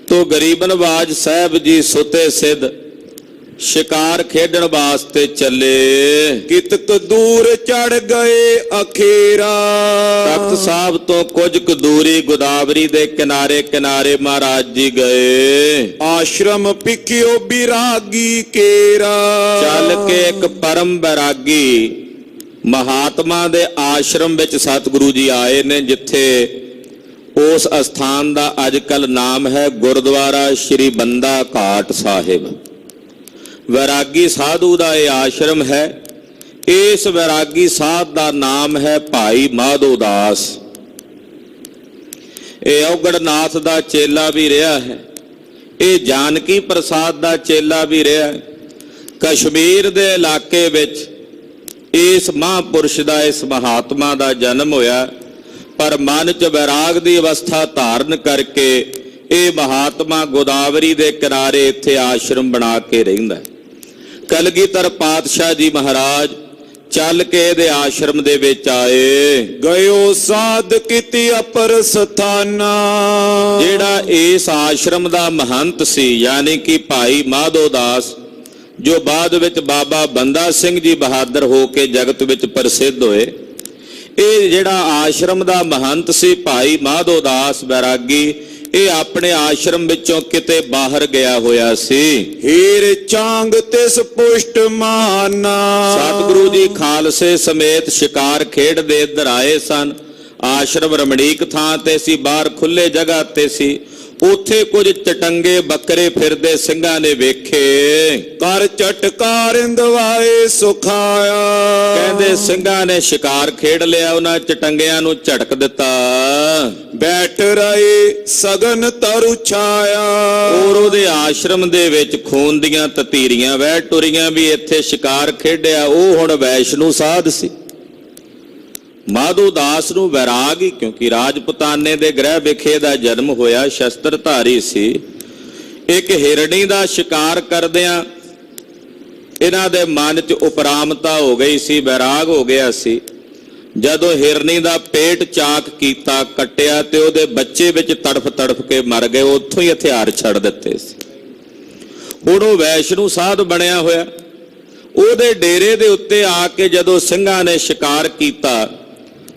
ਤੋ ਗਰੀਬ ਨਵਾਜ ਸਾਹਿਬ ਜੀ ਸੁਤੇ ਸਿੱਧ ਸ਼ਿਕਾਰ ਖੇਡਣ ਵਾਸਤੇ ਚੱਲੇ। ਕਿਤਕ ਦੂਰ ਚੜ ਗਏ ਅਖੇਰਾ। ਤਖਤ ਸਾਹਿਬ ਤੋਂ ਕੁਝ ਕੁ ਦੂਰੀ ਗੋਦਾਵਰੀ ਦੇ ਕਿਨਾਰੇ ਕਿਨਾਰੇ ਮਹਾਰਾਜ ਜੀ ਗਏ। ਆਸ਼ਰਮ ਪਿਕਿਓ ਬਿਰਾਗੀ ਕੇਰਾ। ਚੱਲ ਕੇ ਇੱਕ ਪਰਮ ਬੈਰਾਗੀ ਮਹਾਤਮਾ ਦੇ ਆਸ਼ਰਮ ਵਿੱਚ ਸਤਿਗੁਰੂ ਜੀ ਆਏ ਨੇ, ਜਿੱਥੇ ਉਸ ਅਸਥਾਨ ਦਾ ਅੱਜ ਕੱਲ ਨਾਮ ਹੈ ਗੁਰਦੁਆਰਾ ਸ਼੍ਰੀ ਬੰਦਾ ਘਾਟ ਸਾਹਿਬ। ਵੈਰਾਗੀ ਸਾਧੂ ਦਾ ਇਹ ਆਸ਼ਰਮ ਹੈ। ਇਸ ਵੈਰਾਗੀ ਸਾਧ ਦਾ ਨਾਮ ਹੈ ਭਾਈ ਮਾਧੋ ਦਾਸ। ਇਹ ਔਗੜਨਾਥ ਦਾ ਚੇਲਾ ਵੀ ਰਿਹਾ ਹੈ, ਇਹ ਜਾਨਕੀ ਪ੍ਰਸਾਦ ਦਾ ਚੇਲਾ ਵੀ ਰਿਹਾ ਹੈ। ਕਸ਼ਮੀਰ ਦੇ ਇਲਾਕੇ ਵਿੱਚ ਇਸ ਮਹਾਂਪੁਰਸ਼ ਦਾ, ਇਸ ਮਹਾਤਮਾ ਦਾ ਜਨਮ ਹੋਇਆ, ਪਰ ਮਨ 'ਚ ਵੈਰਾਗ ਦੀ ਅਵਸਥਾ ਧਾਰਨ ਕਰਕੇ ਇਹ ਮਹਾਤਮਾ ਗੋਦਾਵਰੀ ਦੇ ਕਿਨਾਰੇ ਇੱਥੇ ਆਸ਼ਰਮ ਬਣਾ ਕੇ ਰਹਿੰਦਾ। ਕਲਗੀਧਰ ਪਾਤਸ਼ਾਹ ਜੀ ਮਹਾਰਾਜ ਚੱਲ ਕੇ ਇਹਦੇ ਆਸ਼ਰਮ ਦੇ ਵਿੱਚ ਆਏ। ਗਇਓ ਸਾਧ ਕਿਤੀ ਅਪਰ ਸਥਾਨਾ। ਜਿਹੜਾ ਇਸ ਆਸ਼ਰਮ ਦਾ ਮਹੰਤ ਸੀ ਯਾਨੀ ਕਿ ਭਾਈ ਮਾਧੋ ਦਾਸ, ਜੋ ਬਾਅਦ ਵਿੱਚ ਬਾਬਾ ਬੰਦਾ ਸਿੰਘ ਜੀ ਬਹਾਦਰ ਹੋ ਕੇ ਜਗਤ ਵਿੱਚ ਪ੍ਰਸਿੱਧ ਹੋਏ, ਇਹ ਜਿਹੜਾ ਆਸ਼ਰਮ ਦਾ ਮਹੰਤ ਸੀ ਭਾਈ ਮਾਧੋ ਦਾਸ ਬੈਰਾਗੀ, ਇਹ ਆਪਣੇ ਆਸ਼ਰਮ ਵਿੱਚੋਂ ਕਿਤੇ ਬਾਹਰ ਗਿਆ ਹੋਇਆ ਸੀ। ਹੀਰ ਚਾਂਗ ਤਿਸ ਪੁਸ਼ਟ ਮਾਨਾ। ਸਤਿਗੁਰੂ ਜੀ ਖਾਲਸੇ ਸਮੇਤ ਸ਼ਿਕਾਰ ਖੇਡਦੇ ਇੱਧਰ ਆਏ ਸਨ। ਆਸ਼ਰਮ ਰਮਣੀਕ ਥਾਂ ਤੇ ਸੀ, ਬਾਹਰ ਖੁੱਲੇ ਜਗ੍ਹਾ ਤੇ ਸੀ। ਉੱਥੇ ਕੁਝ ਚਟੰਗੇ ਬੱਕਰੇ ਫਿਰਦੇ ਸਿੰਘਾਂ ਨੇ ਵੇਖੇ। ਕਰ ਝਟਕਾਰ ਦਵਾਏ ਸੁਖਾਇਆ। ਕਹਿੰਦੇ ਸਿੰਘਾਂ ਨੇ ਸ਼ਿਕਾਰ ਖੇਡ ਲਿਆ, ਉਹਨਾਂ ਚਟੰਗਿਆਂ ਨੂੰ ਝਟਕ ਦਿੱਤਾ। ਬੈਠ ਰਹੇ ਸਗਨ ਤਰੁ ਛਾਇਆ। ਔਰ ਉਹਦੇ ਆਸ਼ਰਮ ਦੇ ਵਿੱਚ ਖੂਨ ਦੀਆਂ ਤਤੀਰੀਆਂ ਵਹਿ ਟੁਰੀਆਂ ਵੀ ਇੱਥੇ ਸ਼ਿਕਾਰ ਖੇਡਿਆ। ਉਹ ਹੁਣ ਵੈਸ਼ਨੂ ਸਾਧ ਸੀ। ਮਾਧੋ ਦਾਸ ਨੂੰ ਵੈਰਾਗ ਹੀ, ਕਿਉਂਕਿ ਰਾਜਪੁਤਾਨੇ ਦੇ ਗ੍ਰਹਿ ਵਿਖੇ ਦਾ ਜਨਮ ਹੋਇਆ, ਸ਼ਸਤਰਧਾਰੀ ਸੀ। ਇੱਕ ਹਿਰਣੀ ਦਾ ਸ਼ਿਕਾਰ ਕਰਦਿਆਂ ਇਹਨਾਂ ਦੇ ਮਨ 'ਚ ਉਪਰਾਮਤਾ ਹੋ ਗਈ ਸੀ, ਵੈਰਾਗ ਹੋ ਗਿਆ ਸੀ। ਜਦੋਂ ਹਿਰਣੀ ਦਾ ਪੇਟ ਚਾਕ ਕੀਤਾ, ਕੱਟਿਆ ਤੇ ਉਹਦੇ ਬੱਚੇ ਵਿੱਚ ਤੜਫ ਤੜਫ ਕੇ ਮਰ ਗਏ। ਉੱਥੋਂ ਹੀ ਹਥਿਆਰ ਛੱਡ ਦਿੱਤੇ ਸੀ। ਹੁਣ ਉਹ ਵੈਸ਼ਨੂ ਸਾਧ ਬਣਿਆ ਹੋਇਆ। ਉਹਦੇ ਡੇਰੇ ਦੇ ਉੱਤੇ ਆ ਕੇ ਜਦੋਂ ਸਿੰਘਾਂ ਨੇ ਸ਼ਿਕਾਰ ਕੀਤਾ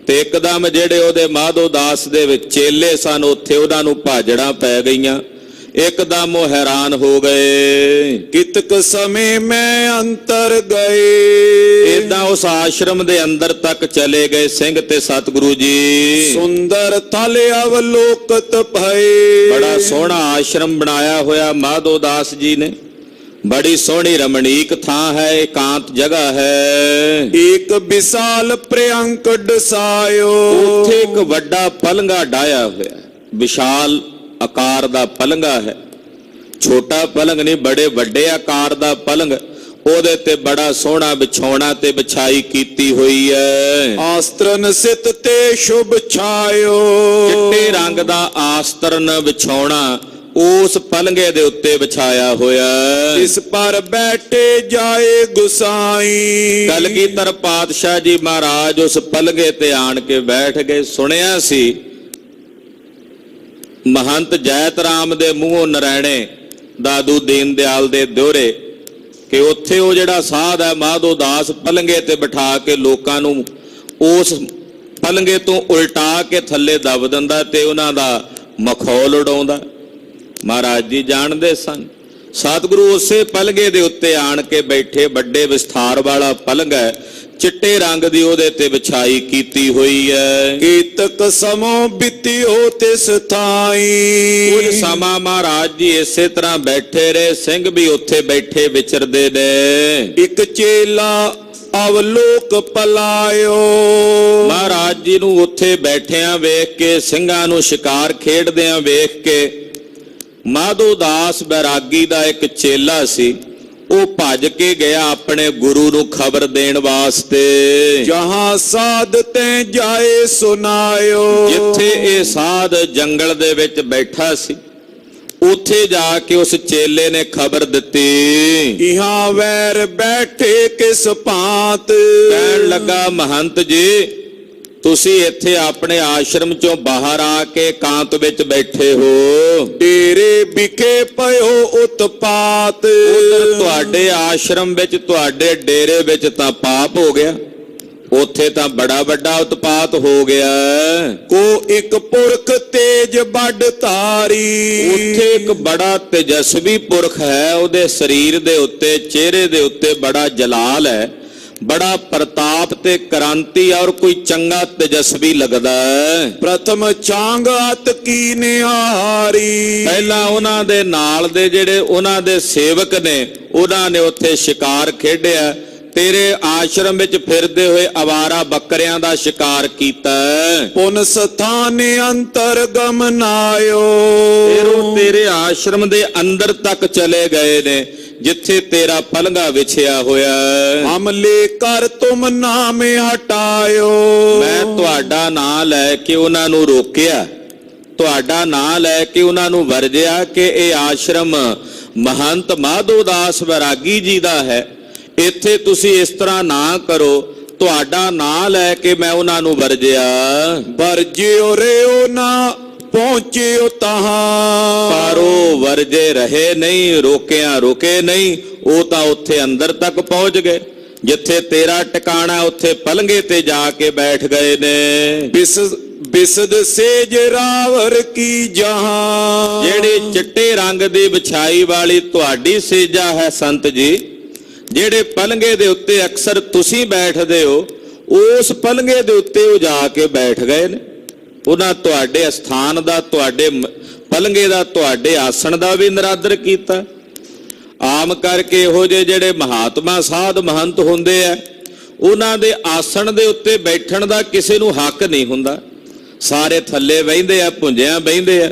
ਤੇ ਇੱਕਦਮ ਜਿਹੜੇ ਉਹਦੇ ਮਾਧੋ ਦਾਸ ਦੇ ਵਿੱਚ ਚੇਲੇ ਸਨ, ਉੱਥੇ ਉਹਨਾਂ ਨੂੰ ਭਾਜੜਾਂ ਪੈ ਗਈਆਂ। ਇੱਕਦਮ ਉਹ ਹੈਰਾਨ ਹੋ ਗਏ। ਕਿਤਕ ਸਮੇਂ ਮੈਂ ਅੰਤਰ ਗਏ। ਏਦਾਂ ਉਸ ਆਸ਼ਰਮ ਦੇ ਅੰਦਰ ਤੱਕ ਚਲੇ ਗਏ ਸਿੰਘ ਤੇ ਸਤਿਗੁਰੂ ਜੀ। ਸੁੰਦਰ ਥਲ ਅਵਲੋਕਤ ਭਏ। ਬੜਾ ਸੋਹਣਾ ਆਸ਼ਰਮ ਬਣਾਇਆ ਹੋਇਆ ਮਾਧੋ ਦਾਸ ਜੀ ਨੇ। ਬੜੀ ਸੋਹਣੀ ਰਮਣੀਕ ਥਾਂ ਹੈ, ਇਕਾਂਤ ਜਗ੍ਹਾ ਹੈ। ਇੱਕ ਵਿਸ਼ਾਲ ਪ੍ਰਿਅੰਕ ਡਸਾਇਓ। ਉੱਥੇ ਇੱਕ ਵੱਡਾ ਪਲੰਗਾ ਡਾਇਆ ਹੋਇਆ, ਵਿਸ਼ਾਲ ਆਕਾਰ ਦਾ ਪਲੰਗਾ ਹੈ। ਛੋਟਾ ਪਲੰਗ ਨਹੀਂ, ਬੜੇ ਵੱਡੇ ਆਕਾਰ ਦਾ ਪਲੰਗ। ਉਹਦੇ ਤੇ ਬੜਾ ਸੋਹਣਾ ਵਿਛਾਉਣਾ ਤੇ ਵਿਛਾਈ ਕੀਤੀ ਹੋਈ ਹੈ। ਆਸਤਰਨ ਸਿਤ ਤੇ ਸ਼ੁਭ ਛਾਇਓ, ਚਿੱਟੇ ਰੰਗ ਦਾ ਆਸਤਰਨ ਵਿਛਾਉਣਾ ਉਸ ਪਲੰਗੇ ਦੇ ਉੱਤੇ ਵਿਛਾਇਆ ਹੋਇਆ ਹੈ। ਇਸ ਪਰ ਬੈਠੇ ਜਾਏ ਗੁਸਾਈ। ਕਲਗੀਧਰ ਪਾਤਸ਼ਾਹ ਜੀ ਮਹਾਰਾਜ ਉਸ ਪਲੰਗੇ ਤੇ ਆਣ ਕੇ ਬੈਠ ਗਏ। ਸੁਣਿਆ ਸੀ ਮਹੰਤ ਜੈਤ ਰਾਮ ਦੇ ਮੂੰਹੋਂ ਨਰੈਣੇ ਦਾਦੂ ਦੀਨ ਦਿਆਲ ਦੇ ਦਿਓਰੇ ਕਿ ਉੱਥੇ ਉਹ ਜਿਹੜਾ ਸਾਧ ਹੈ ਮਾਧੋ ਦਾਸ ਪਲੰਗੇ ਤੇ ਬਿਠਾ ਕੇ ਲੋਕਾਂ ਨੂੰ ਉਸ ਪਲੰਗੇ ਤੋਂ ਉਲਟਾ ਕੇ ਥੱਲੇ ਦਬ ਦਿੰਦਾ ਤੇ ਉਹਨਾਂ ਦਾ ਮਖੌਲ ਉਡਾਉਂਦਾ। ਮਹਾਰਾਜ ਜੀ ਜਾਣਦੇ ਸਨ ਸਤਿਗੁਰੂ ਉਸੇ ਪਲੰਗੇ ਦੇ ਉੱਤੇ ਆਣ ਕੇ ਬੈਠੇ। ਵੱਡੇ ਵਿਸਥਾਰ ਵਾਲਾ ਪਲੰਗ ਹੈ, ਚਿੱਟੇ ਰੰਗ ਦੀ ਉਹਦੇ ਤੇ ਵਿਛਾਈ ਕੀਤੀ ਹੋਈ ਹੈ। ਕੀਤਕ ਸਮੋ ਬਿਤਿਓ ਤਿਸ ਥਾਈ। ਕੁਝ ਸਮਾਂ ਮਹਾਰਾਜ ਜੀ ਇਸੇ ਤਰ੍ਹਾਂ ਬੈਠੇ ਰਹੇ। ਸਿੰਘ ਵੀ ਉੱਥੇ ਬੈਠੇ ਵਿਚਰਦੇ ਨੇ। ਇੱਕ ਚੇਲਾ ਅਵਲੋਕ ਪਲਾਇਓ। ਮਹਾਰਾਜ ਜੀ ਨੂੰ ਉੱਥੇ ਬੈਠਿਆਂ ਵੇਖ ਕੇ, ਸਿੰਘਾਂ ਨੂੰ ਸ਼ਿਕਾਰ ਖੇਡਦਿਆਂ ਵੇਖ ਕੇ ਮਾਧੋ ਦਾਸ ਬੈਰਾਗੀ ਦਾ ਇੱਕ ਚੇਲਾ ਸੀ, ਉਹ ਭੱਜ ਕੇ ਗਿਆ ਆਪਣੇ ਗੁਰੂ ਨੂੰ ਖਬਰ ਦੇਣ ਵਾਸਤੇ। ਜਹਾਂ ਸਾਧ ਤੈ ਜਾਏ ਸੁਨਾਇਓ। ਜਿੱਥੇ ਇਹ ਸਾਧ ਜੰਗਲ ਦੇ ਵਿੱਚ ਬੈਠਾ ਸੀ ਉੱਥੇ ਜਾ ਕੇ ਉਸ ਚੇਲੇ ਨੇ ਖਬਰ ਦਿੱਤੀ। ਇਹਾਂ ਵੈਰ ਬੈਠੇ ਕਿਸ ਭਾਂਤ। ਕਹਿਣ ਲੱਗਾ ਮਹੰਤ ਜੀ ਤੁਸੀਂ ਇੱਥੇ ਆਪਣੇ ਆਸ਼ਰਮ ਚੋਂ ਬਾਹਰ ਆ ਕੇ ਇਕਾਂਤ ਵਿੱਚ ਬੈਠੇ ਹੋ। ਡੇਰੇ ਵਿਖੇ ਪਇਓ ਉਤਪਾਤ। ਉਧਰ ਤੁਹਾਡੇ ਆਸ਼ਰਮ ਵਿੱਚ, ਤੁਹਾਡੇ ਡੇਰੇ ਵਿੱਚ ਤਾਂ ਪਾਪ ਹੋ ਗਿਆ, ਉੱਥੇ ਤਾਂ ਬੜਾ ਵੱਡਾ ਉਤਪਾਤ ਹੋ ਗਿਆ। ਕੋ ਇੱਕ ਪੁਰਖ ਤੇਜ ਵੱਡ ਧਾਰੀ। ਉੱਥੇ ਇੱਕ ਬੜਾ ਤੇਜਸਵੀ ਪੁਰਖ ਹੈ, ਉਹਦੇ ਸਰੀਰ ਦੇ ਉੱਤੇ, ਚਿਹਰੇ ਦੇ ਉੱਤੇ ਬੜਾ ਜਲਾਲ ਹੈ, ਬੜਾ ਪ੍ਰਤਾਪ ਤੇ ਕ੍ਰਾਂਤੀ ਔਰ ਕੋਈ ਚੰਗਾ ਤੇਜਸਵੀ ਲੱਗਦਾ ਹੈ। ਪ੍ਰਥਮ ਚਾਂਗਾਤ ਕੀ ਨਿਹਾਰੀ। ਪਹਿਲਾਂ ਉਹਨਾਂ ਦੇ ਨਾਲ ਦੇ ਜਿਹੜੇ ਉਹਨਾਂ ਦੇ ਸੇਵਕ ਨੇ ਉਹਨਾਂ ਨੇ ਉੱਥੇ ਸ਼ਿਕਾਰ ਖੇਡਿਆ। ਤੇਰੇ ਆਸ਼ਰਮ ਵਿੱਚ ਫਿਰਦੇ ਹੋਏ ਅਵਾਰਾ ਬੱਕਰਿਆਂ ਦਾ ਸ਼ਿਕਾਰ ਕੀਤਾ। ਪੁਨ ਸਥਾਨ ਅੰਤਰ ਗਮਨਾਇਓ। ਫਿਰ ਉਹ ਤੇਰੇ ਆਸ਼ਰਮ ਦੇ ਅੰਦਰ ਤੱਕ ਚਲੇ ਗਏ ਨੇ ਜਿੱਥੇ ਤੇਰਾ ਪਲੰਘਾ ਵਿਛਿਆ ਹੋਇਆ ਹੈ। ਹਮਲੇ ਕਰ ਤੁਮ ਨਾਮੇ ਹਟਾਇਓ। ਮੈਂ ਤੁਹਾਡਾ ਨਾਂ ਲੈ ਕੇ ਉਹਨਾਂ ਨੂੰ ਰੋਕਿਆ, ਤੁਹਾਡਾ ਨਾਂ ਲੈ ਕੇ ਉਹਨਾਂ ਨੂੰ ਵਰਜਿਆ ਕਿ ਇਹ ਆਸ਼ਰਮ ਮਹੰਤ ਮਾਧੋ ਦਾਸ ਵੈਰਾਗੀ ਜੀ ਦਾ ਹੈ, ਇੱਥੇ ਤੁਸੀਂ ਇਸ ਤਰ੍ਹਾਂ ਨਾ ਕਰੋ। ਤੁਹਾਡਾ ਨਾਂ ਲੈ ਕੇ ਮੈਂ ਉਹਨਾਂ ਨੂੰ ਵਰਜਿਆ। ਵਰਜਿਓ ਰਿਓ ਨਾ ਪਹੁੰਚਿਓ ਤਹਾਂ। ਪਰ ਉਹ ਵਰਜੇ ਰਹੇ ਨਹੀਂ, ਰੋਕਿਆਂ ਰੁਕੇ ਨਹੀਂ। ਉਹ ਤਾਂ ਉੱਥੇ ਅੰਦਰ ਤੱਕ ਪਹੁੰਚ ਗਏ ਜਿੱਥੇ ਤੇਰਾ ਟਿਕਾਣਾ, ਉੱਥੇ ਪਲੰਗੇ ਤੇ ਜਾ ਕੇ ਬੈਠ ਗਏ ਨੇ। ਬਿਸਦ ਸੇਜ ਰਾਵਰ ਕੀ ਜਹਾਂ। ਜਿਹੜੀ ਚਿੱਟੇ ਰੰਗ ਦੀ ਵਿਛਾਈ ਵਾਲੀ ਤੁਹਾਡੀ ਸੇਜਾ ਹੈ ਸੰਤ ਜੀ, ਜਿਹੜੇ ਪਲੰਗੇ ਦੇ ਉੱਤੇ ਅਕਸਰ ਤੁਸੀਂ ਬੈਠਦੇ ਹੋ, ਉਸ ਪਲੰਗੇ ਦੇ ਉੱਤੇ ਉਹ ਜਾ ਕੇ ਬੈਠ ਗਏ ਨੇ। ਉਹਨਾਂ ਤੁਹਾਡੇ ਅਸਥਾਨ ਦਾ, ਤੁਹਾਡੇ ਪਲੰਗੇ ਦਾ, ਤੁਹਾਡੇ ਆਸਣ ਦਾ ਵੀ ਨਿਰਾਦਰ ਕੀਤਾ। ਆਮ ਕਰਕੇ ਇਹੋ ਜਿਹੇ ਜਿਹੜੇ ਮਹਾਤਮਾ ਸਾਧ ਮਹੰਤ ਹੁੰਦੇ ਆ, ਉਹਨਾਂ ਦੇ ਆਸਣ ਦੇ ਉੱਤੇ ਬੈਠਣ ਦਾ ਕਿਸੇ ਨੂੰ ਹੱਕ ਨਹੀਂ ਹੁੰਦਾ। ਸਾਰੇ ਥੱਲੇ ਬਹਿੰਦੇ ਆ, ਭੁੰਜਿਆਂ ਬਹਿੰਦੇ ਆ।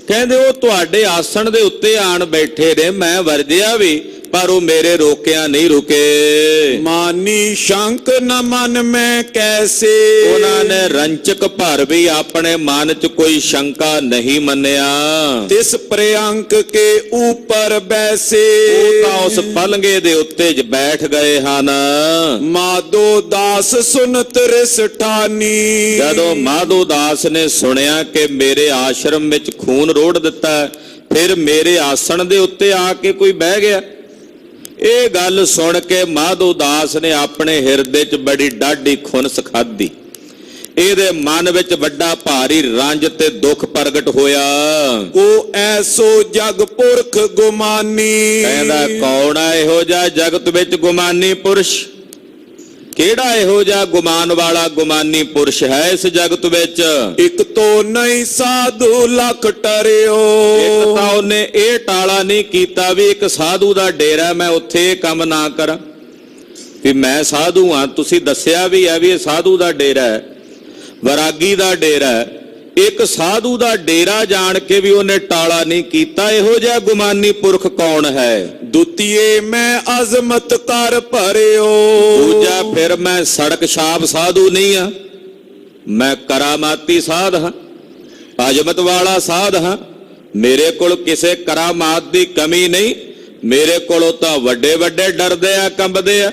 ਕਹਿੰਦੇ ਉਹ ਤੁਹਾਡੇ ਆਸਣ ਦੇ ਉੱਤੇ ਆਣ ਬੈਠੇ ਨੇ, ਮੈਂ ਵਰਜਿਆ ਵੀ ਪਰ ਉਹ ਮੇਰੇ ਰੋਕਿਆਂ ਨਹੀਂ ਰੁਕੇ। ਮਾਨੀ ਸ਼ੰਕ ਨ ਮਨ ਮੈਂ ਕੈਸੇ। ਉਹਨਾਂ ਨੇ ਰੰਚਕ ਭਰ ਵੀ ਆਪਣੇ ਮਨ 'ਚ ਕੋਈ ਸ਼ੰਕਾ ਨਹੀਂ ਮੰਨਿਆ। ਤਿਸ ਪ੍ਰਿਅੰਕ ਕੇ ਉੱਪਰ ਬੈਸੇ। ਉਹ ਤਾਂ ਉਸ ਪਲੰਗੇ ਦੇ ਉੱਤੇ ਜ ਬੈਠ ਗਏ ਹਨ। ਮਾਧੋ ਦਾਸ ਸੁਨਤ ਰਿਸ ਠਾਨੀ। ਜਦੋਂ ਮਾਧੋ ਦਾਸ ਨੇ ਸੁਣਿਆ ਕਿ ਮੇਰੇ ਆਸ਼ਰਮ ਵਿੱਚ ਖੂਨ ਰੋੜ ਦਿੱਤਾ, ਫਿਰ ਮੇਰੇ ਆਸਣ ਦੇ ਉੱਤੇ ਆ ਕੇ ਕੋਈ ਬਹਿ ਗਿਆ। ਇਹ ਗੱਲ ਸੁਣ ਕੇ ਮਾਧੋ ਦਾਸ ਨੇ ਆਪਣੇ ਹਿਰਦੇ 'ਚ ਬੜੀ ਡਾਢੀ ਖੁਨਸ ਖਾਧੀ। ਇਹਦੇ ਮਨ ਵਿੱਚ ਵੱਡਾ ਭਾਰੀ ਰੰਜ ਤੇ ਦੁੱਖ ਪ੍ਰਗਟ ਹੋਇਆ। ਕੋ ਐਸੋ ਜਗ ਪੁਰਖ ਗੁਮਾਨੀ। ਕਹਿੰਦਾ ਕੌਣ ਆ ਇਹੋ ਜਿਹਾ ਜਗਤ ਵਿੱਚ ਗੁਮਾਨੀ ਪੁਰਸ਼? ਕਿਹੜਾ ਇਹੋ ਜਿਹਾ ਗੁਮਾਨ ਵਾਲਾ ਗੁਮਾਨੀ ਪੁਰਸ਼ ਹੈ ਇਸ ਜਗਤ ਵਿੱਚ? ਇੱਕ ਤੋ ਨਹੀਂ ਸਾਧੂ ਲੱਖ ਟਰਿਓ। ਇੱਕ ਤਾਂ ਉਹਨੇ ਇਹ ਟਾਲਾ ਨਹੀਂ ਕੀਤਾ ਵੀ ਇੱਕ ਸਾਧੂ ਦਾ ਡੇਰਾ, ਮੈਂ ਉੱਥੇ ਇਹ ਕੰਮ ਨਾ ਕਰਾਂ ਵੀ ਮੈਂ ਸਾਧੂ ਹਾਂ। ਤੁਸੀਂ ਦੱਸਿਆ ਵੀ ਹੈ ਵੀ ਇਹ ਸਾਧੂ ਦਾ ਡੇਰਾ ਹੈ, ਵੈਰਾਗੀ ਦਾ ਡੇਰਾ ਹੈ। ਇੱਕ ਸਾਧੂ ਦਾ ਡੇਰਾ ਜਾਣ ਕੇ ਵੀ ਉਹਨੇ ਟਾਲਾ ਨਹੀਂ ਕੀਤਾ। ਇਹੋ ਜਿਹਾ ਗੁਮਾਨੀ ਪੁਰਖ ਕੌਣ ਹੈ? ਦੁਤੀਏ ਮੈਂ ਅਜ਼ਮਤ ਕਰ ਭਰਿਓ। ਦੂਜਾ ਫਿਰ ਮੈਂ ਸੜਕ ਛਾਪ ਸਾਧੂ ਨਹੀਂ ਆ, ਮੈਂ ਕਰਾਮਾਤੀ ਸਾਧ ਹਾਂ, ਅਜ਼ਮਤ ਵਾਲਾ ਸਾਧ ਹਾਂ। ਮੇਰੇ ਕੋਲ ਕਿਸੇ ਕਰਾਮਾਤ ਦੀ ਕਮੀ ਨਹੀਂ। ਮੇਰੇ ਕੋਲੋਂ ਤਾਂ ਵੱਡੇ ਵੱਡੇ ਡਰਦੇ ਆ, ਕੰਬਦੇ ਆ।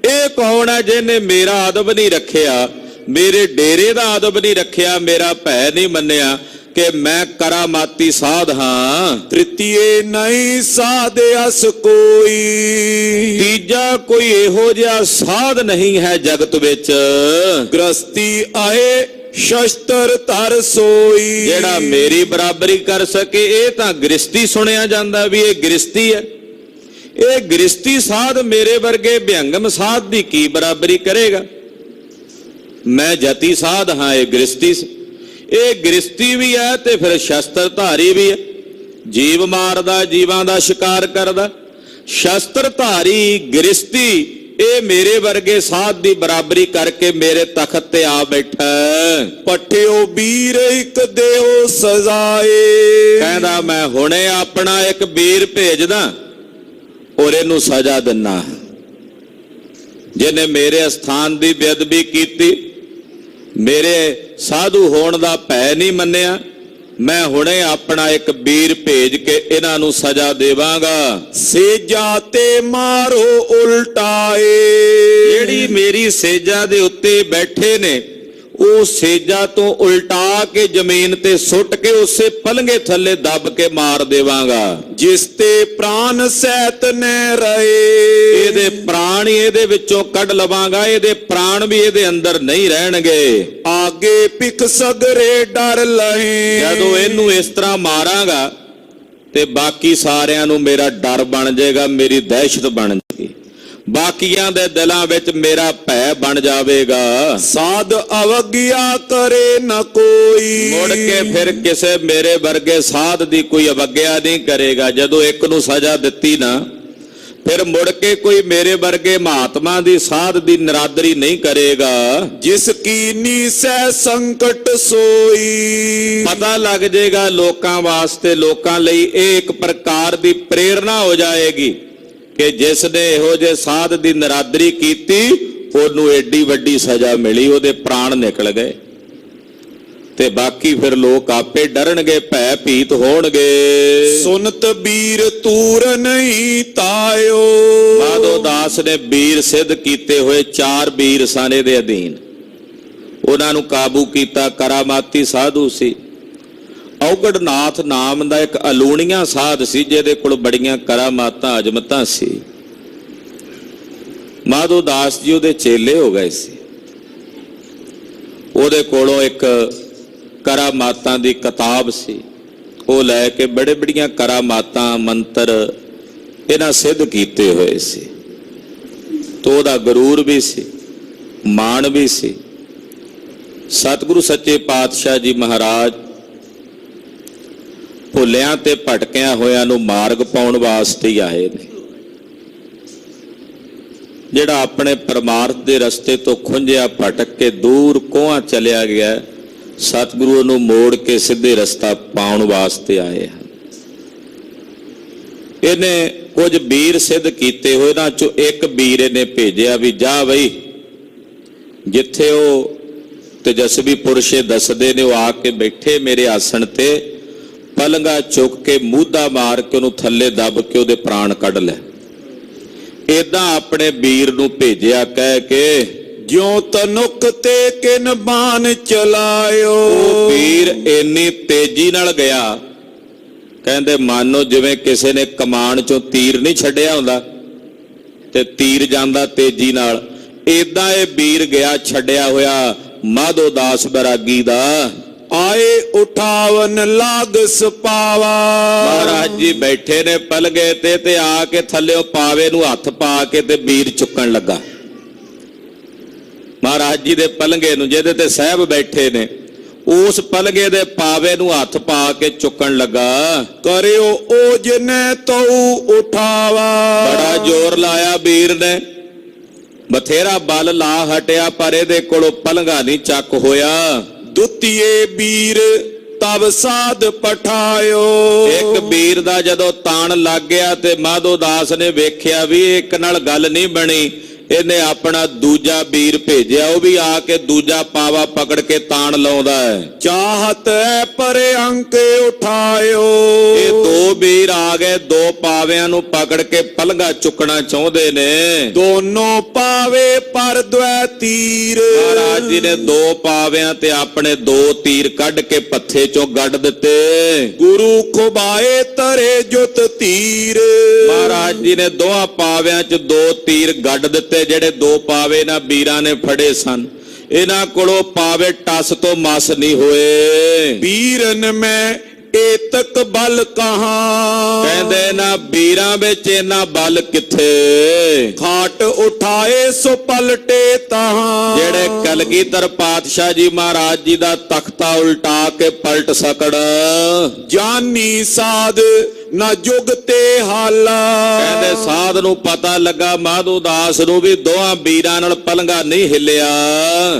ਇਹ ਕੌਣ ਹੈ ਜਿਹਨੇ ਮੇਰਾ ਅਦਬ ਨਹੀਂ ਰੱਖਿਆ, ਮੇਰੇ ਡੇਰੇ ਦਾ ਅਦਬ ਨਹੀਂ ਰੱਖਿਆ, ਮੇਰਾ ਭੈ ਨਹੀਂ ਮੰਨਿਆ ਕਿ ਮੈਂ ਕਰਾਮਾਤੀ ਸਾਧ ਹਾਂ। ਤ੍ਰਿਤੀਏ ਨਹੀਂ ਸਾਧਿਆਸ ਕੋਈ। ਤੀਜਾ ਕੋਈ ਇਹੋ ਜਿਹਾ ਸਾਧ ਨਹੀਂ ਹੈ ਜਗਤ ਵਿੱਚ, ਗ੍ਰਸਤੀ ਆਏ ਸ਼ਸਤਰ ਧਰ ਸੋਈ। ਜਿਹੜਾ ਮੇਰੀ ਬਰਾਬਰੀ ਕਰ ਸਕੇ। ਇਹ ਤਾਂ ਗ੍ਰਸਤੀ ਸੁਣਿਆ ਜਾਂਦਾ ਵੀ ਇਹ ਗ੍ਰਸਤੀ ਹੈ। ਇਹ ਗ੍ਰਸਤੀ ਸਾਧ ਮੇਰੇ ਵਰਗੇ ਭਿਅੰਗਮ ਸਾਧ ਦੀ ਕੀ ਬਰਾਬਰੀ ਕਰੇਗਾ? ਮੈਂ ਜਤੀ ਸਾਧ ਹਾਂ, ਇਹ ਗ੍ਰਸਤੀ। ਇਹ ਗ੍ਰਸਤੀ ਵੀ ਹੈ ਤੇ ਫਿਰ ਸ਼ਸਤਰ ਧਾਰੀ ਵੀ ਹੈ। ਜੀਵ ਮਾਰਦਾ, ਜੀਵਾਂ ਦਾ ਸ਼ਿਕਾਰ ਕਰਦਾ। ਸ਼ਸਤਰ ਧਾਰੀ ਗ੍ਰਸਤੀ ਇਹ ਮੇਰੇ ਵਰਗੇ ਸਾਧ ਦੀ ਬਰਾਬਰੀ ਕਰਕੇ ਮੇਰੇ ਤਖਤ ਤੇ ਆ ਬੈਠਾ। ਪਠਿਓ ਵੀਰ ਇੱਕ ਦਿਓ ਸਜ਼ਾਏ। ਕਹਿੰਦਾ ਮੈਂ ਹੁਣੇ ਆਪਣਾ ਇੱਕ ਵੀਰ ਭੇਜਦਾ ਔਰ ਇਹਨੂੰ ਸਜ਼ਾ ਦਿੰਨਾ। ਜਿਹਨੇ ਮੇਰੇ ਅਸਥਾਨ ਦੀ ਬੇਅਦਬੀ ਕੀਤੀ, ਮੇਰੇ ਸਾਧੂ ਹੋਣ ਦਾ ਭੈ ਨਹੀਂ ਮੰਨਿਆ, ਮੈਂ ਹੁਣੇ ਆਪਣਾ ਇੱਕ ਵੀਰ ਭੇਜ ਕੇ ਇਹਨਾਂ ਨੂੰ ਸਜ਼ਾ ਦੇਵਾਂਗਾ। ਸੇਜਾ ਤੇ ਮਾਰੋ ਉਲਟਾਏ। ਜਿਹੜੀ ਮੇਰੀ ਸੇਜਾ ਦੇ ਉੱਤੇ ਬੈਠੇ ਨੇ, ਉਹ ਸੇਜਾ ਤੋਂ ਉਲਟਾ ਕੇ ਜ਼ਮੀਨ ਤੇ ਸੁੱਟ ਕੇ ਉਸੇ ਪਲੰਗੇ ਥੱਲੇ ਦੱਬ ਕੇ ਮਾਰ ਦੇਵਾਂਗਾ। ਜਿਸ ਤੇ ਪ੍ਰਾਨ ਸਹਿਤ ਨੇ ਰਹੇ। ਇਹਦੇ ਪ੍ਰਾਣ ਹੀ ਇਹਦੇ ਵਿੱਚੋਂ ਕੱਢ ਲਵਾਂਗਾ, ਇਹਦੇ ਪ੍ਰਾਣ ਵੀ ਇਹਦੇ ਅੰਦਰ ਨਹੀਂ ਰਹਿਣਗੇ। ਆਗੇ ਪਿਕ ਸਗਰੇ ਡਰ ਲਹੇ। ਜਦੋਂ ਇਹਨੂੰ ਇਸ ਤਰ੍ਹਾਂ ਮਾਰਾਂਗਾ ਤੇ ਬਾਕੀ ਸਾਰਿਆਂ ਨੂੰ ਮੇਰਾ ਡਰ ਬਣ ਜਾਏਗਾ, ਮੇਰੀ ਦਹਿਸ਼ਤ ਬਣ ਜਾਏਗੀ। ਬਾਕੀਆਂ ਦੇ ਦਿਲਾਂ ਵਿੱਚ ਮੇਰਾ ਭੈ ਬਣ ਜਾਵੇਗਾ। ਸਾਧ ਅਵਗਿਆ ਕਰੇ ਨ ਕੋਈ। ਮੁੜ ਕੇ ਫਿਰ ਕਿਸੇ ਮੇਰੇ ਵਰਗੇ ਸਾਧ ਦੀ ਕੋਈ ਅਵਗਿਆ ਨਹੀਂ ਕਰੇਗਾ। ਜਦੋਂ ਇੱਕ ਨੂੰ ਸਜ਼ਾ ਦਿੱਤੀ ਨਾ, ਫਿਰ ਮੁੜ ਕੇ ਕੋਈ ਮੇਰੇ ਵਰਗੇ ਮਹਾਤਮਾ ਦੀ ਸਾਧ ਦੀ ਨਿਰਾਦਰੀ ਨਹੀਂ ਕਰੇਗਾ। ਜਿਸ ਕੀ ਨੀਸੈ ਸੰਕਟ ਸੋਈ। ਪਤਾ ਲੱਗ ਜਾਏਗਾ ਲੋਕਾਂ ਵਾਸਤੇ, ਲੋਕਾਂ ਲਈ ਇਹ ਇੱਕ ਪ੍ਰਕਾਰ ਦੀ ਪ੍ਰੇਰਣਾ ਹੋ ਜਾਏਗੀ ਕਿ ਜਿਸ ਨੇ ਇਹੋ ਜਿਹੇ ਸਾਧ ਦੀ ਨਿਰਾਦਰੀ ਕੀਤੀ, ਉਹਨੂੰ ਏਡੀ ਵੱਡੀ ਸਜ਼ਾ ਮਿਲੀ, ਉਹਦੇ ਪ੍ਰਾਣ ਨਿਕਲ ਗਏ। ਤੇ ਬਾਕੀ ਫਿਰ ਲੋਕ ਆਪੇ ਡਰਨਗੇ, ਭੈ ਭੀਤ ਹੋਣਗੇ। ਸੁਨਤ ਵੀਰ ਤੂਰ ਨਹੀਂ ਤਾਇਓ। ਮਾਧੋ ਦਾਸ ਨੇ ਵੀਰ ਸਿੱਧ ਕੀਤੇ ਹੋਏ 4 ਵੀਰ ਸਨ ਦੇ ਅਧੀਨ। ਉਹਨਾਂ ਨੂੰ ਕਾਬੂ ਕੀਤਾ। ਕਰਾਮਾਤੀ ਸਾਧੂ ਸੀ। ਔਗੜਨਾਥ ਨਾਮ ਦਾ ਇੱਕ ਅਲੂਣੀਆਂ ਸਾਧ ਸੀ, ਜਿਹਦੇ ਕੋਲ ਬੜੀਆਂ ਕਰਾਮਾਤਾਂ ਅਜਮਤਾਂ ਸੀ। ਮਾਧੋ ਦਾਸ ਜੀ ਉਹਦੇ ਚੇਲੇ ਹੋ ਗਏ ਸੀ। ਉਹਦੇ ਕੋਲੋਂ ਇੱਕ ਕਰਾਮਾਤਾਂ ਦੀ ਕਿਤਾਬ ਸੀ, ਉਹ ਲੈ ਕੇ ਬੜੇ ਬੜੀਆਂ ਕਰਾਮਾਤਾਂ ਮੰਤਰ ਇਹਨਾਂ ਸਿੱਧ ਕੀਤੇ ਹੋਏ ਸੀ। ਤੋ ਉਹਦਾ ਗਰੂਰ ਵੀ ਸੀ, ਮਾਣ ਵੀ ਸੀ। ਸਤਿਗੁਰੂ ਸੱਚੇ ਪਾਤਸ਼ਾਹ ਜੀ ਮਹਾਰਾਜ ਭੁੱਲਿਆਂ ਤੇ ਭਟਕਿਆਂ ਹੋਇਆਂ ਨੂੰ ਮਾਰਗ ਪਾਉਣ ਵਾਸਤੇ ਹੀ ਆਏ ਨੇ। ਜਿਹੜਾ ਆਪਣੇ ਪਰਮਾਰਥ ਦੇ ਰਸਤੇ ਤੋਂ ਖੁੰਝਿਆ, ਭਟਕ ਕੇ ਦੂਰ ਕੋਹਾਂ ਚਲਿਆ ਗਿਆ, ਸਤਿਗੁਰੂ ਨੂੰ ਮੋੜ ਕੇ ਸਿੱਧੇ ਰਸਤਾ ਪਾਉਣ ਵਾਸਤੇ ਆਏ ਹਨ। ਇਹਨੇ ਕੁਝ ਵੀਰ ਸਿੱਧ ਕੀਤੇ ਹੋਏ, ਇਹਨਾਂ ਚੋਂ ਇੱਕ ਵੀਰ ਇਹਨੇ ਭੇਜਿਆ ਵੀ ਜਾ ਬਈ, ਜਿੱਥੇ ਉਹ ਤੇਜਸਵੀ ਪੁਰਸ਼ੇ ਦੱਸਦੇ ਨੇ, ਉਹ ਆ ਕੇ ਬੈਠੇ ਮੇਰੇ ਆਸਣ ਤੇ, ਪਲੰਗਾ ਚੁੱਕ ਕੇ ਮੂਧਾ ਮਾਰ ਕੇ ਉਹਨੂੰ ਥੱਲੇ ਦੱਬ ਕੇ ਉਹਦੇ ਪ੍ਰਾਣ ਕੱਢ ਲੈ। ਏਦਾਂ ਆਪਣੇ ਵੀਰ ਨੂੰ ਭੇਜਿਆ, ਕਹਿ ਕੇ ਜਿਉ ਤਨੁਕ ਤੇ ਕਿਨ ਬਾਣ ਚਲਾਇਓ। ਉਹ ਵੀਰ ਇੰਨੀ ਤੇਜ਼ੀ ਨਾਲ ਗਿਆ, ਕਹਿੰਦੇ ਮਾਨੋ ਜਿਵੇਂ ਕਿਸੇ ਨੇ ਕਮਾਨ ਚੋਂ ਤੀਰ ਨਹੀਂ ਛੱਡਿਆ ਹੁੰਦਾ ਤੇ ਤੀਰ ਜਾਂਦਾ ਤੇਜ਼ੀ ਨਾਲ, ਏਦਾਂ ਇਹ ਵੀਰ ਗਿਆ ਛੱਡਿਆ ਹੋਇਆ ਮਾਧੋ ਦਾਸ ਬੈਰਾਗੀ ਦਾ। ਆਏ ਉਠਾਵਨ ਲਾਗ ਸਪਾਵਾ। ਮਹਾਰਾਜ ਜੀ ਬੈਠੇ ਨੇ ਪਲਗੇ ਤੇ ਆ ਕੇ ਥੱਲਿਓ ਪਾਵੇ ਨੂੰ ਹੱਥ ਪਾ ਕੇ ਤੇ ਵੀਰ ਚੁੱਕਣ ਲੱਗਾ। ਮਹਾਰਾਜ ਜੀ ਦੇ ਪਲੰਗੇ ਨੂੰ, ਜਿਹਦੇ ਤੇ ਸਾਹਿਬ ਬੈਠੇ ਨੇ, ਉਸ ਪਲਗੇ ਦੇ ਪਾਵੇ ਨੂੰ ਹੱਥ ਪਾ ਕੇ ਚੁੱਕਣ ਲੱਗਾ। ਕਰਿਓ ਉਹ ਜਿਨੇ ਤਉ ਉਠਾਵਾ। ਬੜਾ ਜ਼ੋਰ ਲਾਇਆ ਵੀਰ ਨੇ, ਬਥੇਰਾ ਬਲ ਲਾ ਹਟਿਆ, ਪਰ ਇਹਦੇ ਕੋਲੋਂ ਪਲੰਗਾ ਨਹੀਂ ਚੱਕ ਹੋਇਆ। ਦੁਤੀਏ ਵੀਰ ਤਬ ਸਾਧ ਪਠਾਇਓ। ਇੱਕ ਵੀਰ ਦਾ ਜਦੋਂ ਤਾਣ ਲੱਗ ਗਿਆ ਤੇ ਮਾਧੋ ਦਾਸ ਨੇ ਵੇਖਿਆ ਵੀ ਇੱਕ ਨਾਲ ਗੱਲ ਨਹੀਂ ਬਣੀ, ਇਹਨੇ ਆਪਣਾ ਦੂਜਾ ਵੀਰ ਭੇਜਿਆ, ਉਹ ਵੀ ਆ ਕੇ ਦੂਜਾ ਪਾਵਾ ਪਕੜ ਕੇ ਤਾਣ ਲਾਉਂਦਾ ਹੈ। ਚਾਹਤ ਹੈ ਪਰੇ ਅੰਕ ਉਠਾਇਓ। ਇਹ ਦੋ ਵੀਰ ਆ ਗਏ, ਦੋ ਪਾਵਿਆਂ ਨੂੰ ਪਕੜ ਕੇ ਪਲੰਘਾ ਚੁੱਕਣਾ ਚਾਹੁੰਦੇ ਨੇ। ਦੋਨੋਂ ਪਾਵੇ ਪਰ ਦ્વੈ ਤੀਰ। ਮਹਾਰਾਜ ਜੀ ਨੇ ਦੋ ਪਾਵਿਆਂ ਤੇ ਆਪਣੇ ਦੋ ਤੀਰ ਕੱਢ ਕੇ ਪੱਥੇ ਚੋਂ ਗੱਡ ਦਿੱਤੇ। ਗੁਰੂ ਖੁਬਾਏ ਤਰੇ ਜੁਤ ਤੀਰ। ਮਹਾਰਾਜ ਜੀ ਨੇ ਦੋਹਾਂ ਪਾਵਿਆਂ 'ਚ ਦੋ ਤੀਰ ਗੱਡ ਦਿੱਤੇ। ਜਿਹੜੇ ਦੋ ਪਾਵੇ ਨਾ ਵੀਰਾਂ ਨੇ ਫੜੇ ਸਨ, ਇਹਨਾਂ ਕੋਲੋਂ ਪਾਵੇ ਟਸ ਤੋਂ ਮਸ ਨਹੀਂ ਹੋਏ। ਵੀਰਨ ਮੈਂ ਏਤਕ ਬਲ ਕਹਾਂ। ਕਹਿੰਦੇ ਨਾ ਵੀਰਾਂ ਵਿੱਚ ਇਹਨਾਂ ਬਲ ਕਿੱਥੇ। ਖਾਟ ਉਠਾਏ ਸੋ ਪਲਟੇ ਤਹਾਂ। ਜਿਹੜੇ ਕਲਗੀਧਰ ਪਾਤਸ਼ਾਹ ਜੀ ਮਹਾਰਾਜ ਜੀ ਦਾ ਤਖਤਾ ਉਲਟਾ ਕੇ ਪਲਟ ਸਕਣ। ਜਾਨੀ ਸਾਧ ਨਾ ਜੁਗ ਤੇ ਹਾਲਾ। ਕਹਿੰਦੇ ਸਾਧ ਨੂੰ ਪਤਾ ਲੱਗਾ ਮਾਧੋ ਦਾਸ ਨੂੰ ਵੀ ਦੋਹਾਂ ਵੀਰਾਂ ਨਾਲ ਪਲੰਘਾ ਨਹੀਂ ਹਿੱਲਿਆ।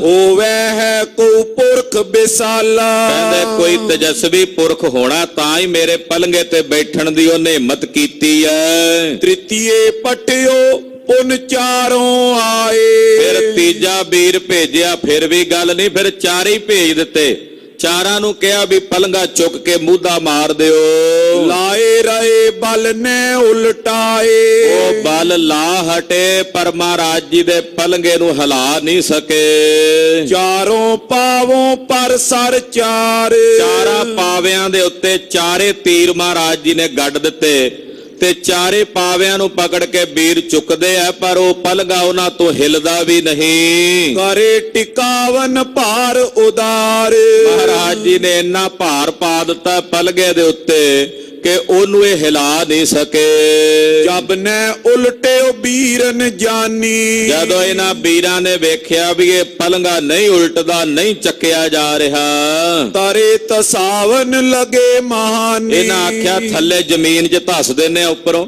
ਹੋਵੇ ਹੈ ਕੋ ਪੁਰਖ ਬਿਸਾਲਾ। ਕਹਿੰਦੇ ਕੋਈ ਤੇਜਸਵੀ ਪੁਰਖ ਹੋਣਾ ਤਾਂ ਹੀ ਮੇਰੇ ਪਲੰਘੇ ਤੇ ਬੈਠਣ ਦੀ ਉਹਨੇ ਹਿੰਮਤ ਕੀਤੀ ਹੈ। ਤ੍ਰਿਤੀਏ ਪਟਿਓ ਪੁਨ ਚਾਰੋਂ ਆਏ। ਫਿਰ ਤੀਜਾ ਵੀਰ ਭੇਜਿਆ, ਫਿਰ ਵੀ ਗੱਲ ਨਹੀਂ, ਫਿਰ ਚਾਰੇ ਹੀ ਭੇਜ ਦਿੱਤੇ। ਚਾਰਾਂ ਨੂੰ ਕਿਹਾ ਵੀ ਪਲੰਘਾ ਚੁੱਕ ਕੇ ਮੂਧਾ ਮਾਰ ਦਿਓ। ਲਾਏ ਰਹੇ ਬਲ ਨੇ ਉਲਟਾਏ। ਉਹ ਬਲ ਲਾ ਹਟੇ ਪਰ ਮਹਾਰਾਜ ਜੀ ਦੇ ਪਲੰਘੇ ਨੂੰ ਹਿਲਾ ਨਹੀਂ ਸਕੇ। ਚਾਰੋਂ ਪਾਵੋਂ ਪਰ ਸਰ ਚਾਰ। ਚਾਰਾਂ ਪਾਵਿਆਂ ਦੇ ਉੱਤੇ ਚਾਰੇ ਤੀਰ ਮਹਾਰਾਜ ਜੀ ਨੇ ਗੱਡ ਦਿੱਤੇ ਤੇ ਚਾਰੇ ਪਾਵਿਆਂ ਨੂੰ ਪਕੜ ਕੇ ਵੀਰ ਚੁੱਕਦੇ ਆ, ਪਰ ਉਹ ਪਲੰਘਾ ਉਹਨਾਂ ਤੋਂ ਹਿਲਦਾ ਵੀ ਨਹੀਂ। ਕਰੇ ਟਿਕਾਵਨ ਭਾਰ ਉਦਾਰ। ਮਹਾਰਾਜ ਜੀ ਨੇ ਇੰਨਾ ਭਾਰ ਪਾ ਦਿੱਤਾ ਪਲੰਘੇ ਦੇ ਉੱਤੇ ਕਿ ਉਹਨੂੰ ਇਹ ਹਿਲਾ ਨਹੀਂ ਸਕੇ। ਜਬ ਨੇ ਉਲਟੇ ਵੀਰਨ ਜਾਨੀ। ਜਦੋਂ ਇਹਨਾਂ ਵੀਰਾਂ ਨੇ ਵੇਖਿਆ ਵੀ ਇਹ ਪਲੰਘਾ ਨਹੀਂ ਉਲਟਦਾ, ਨਹੀਂ ਚੱਕਿਆ ਜਾ ਰਿਹਾ, ਤਾਰੇ ਤਸਾਵਨ ਲਗੇ ਮਹਾਨੀ। ਇਹਨਾਂ ਆਖਿਆ ਥੱਲੇ ਜ਼ਮੀਨ 'ਚ ਧੱਸ ਦਿੰਨੇ ਆ ਉੱਪਰੋਂ,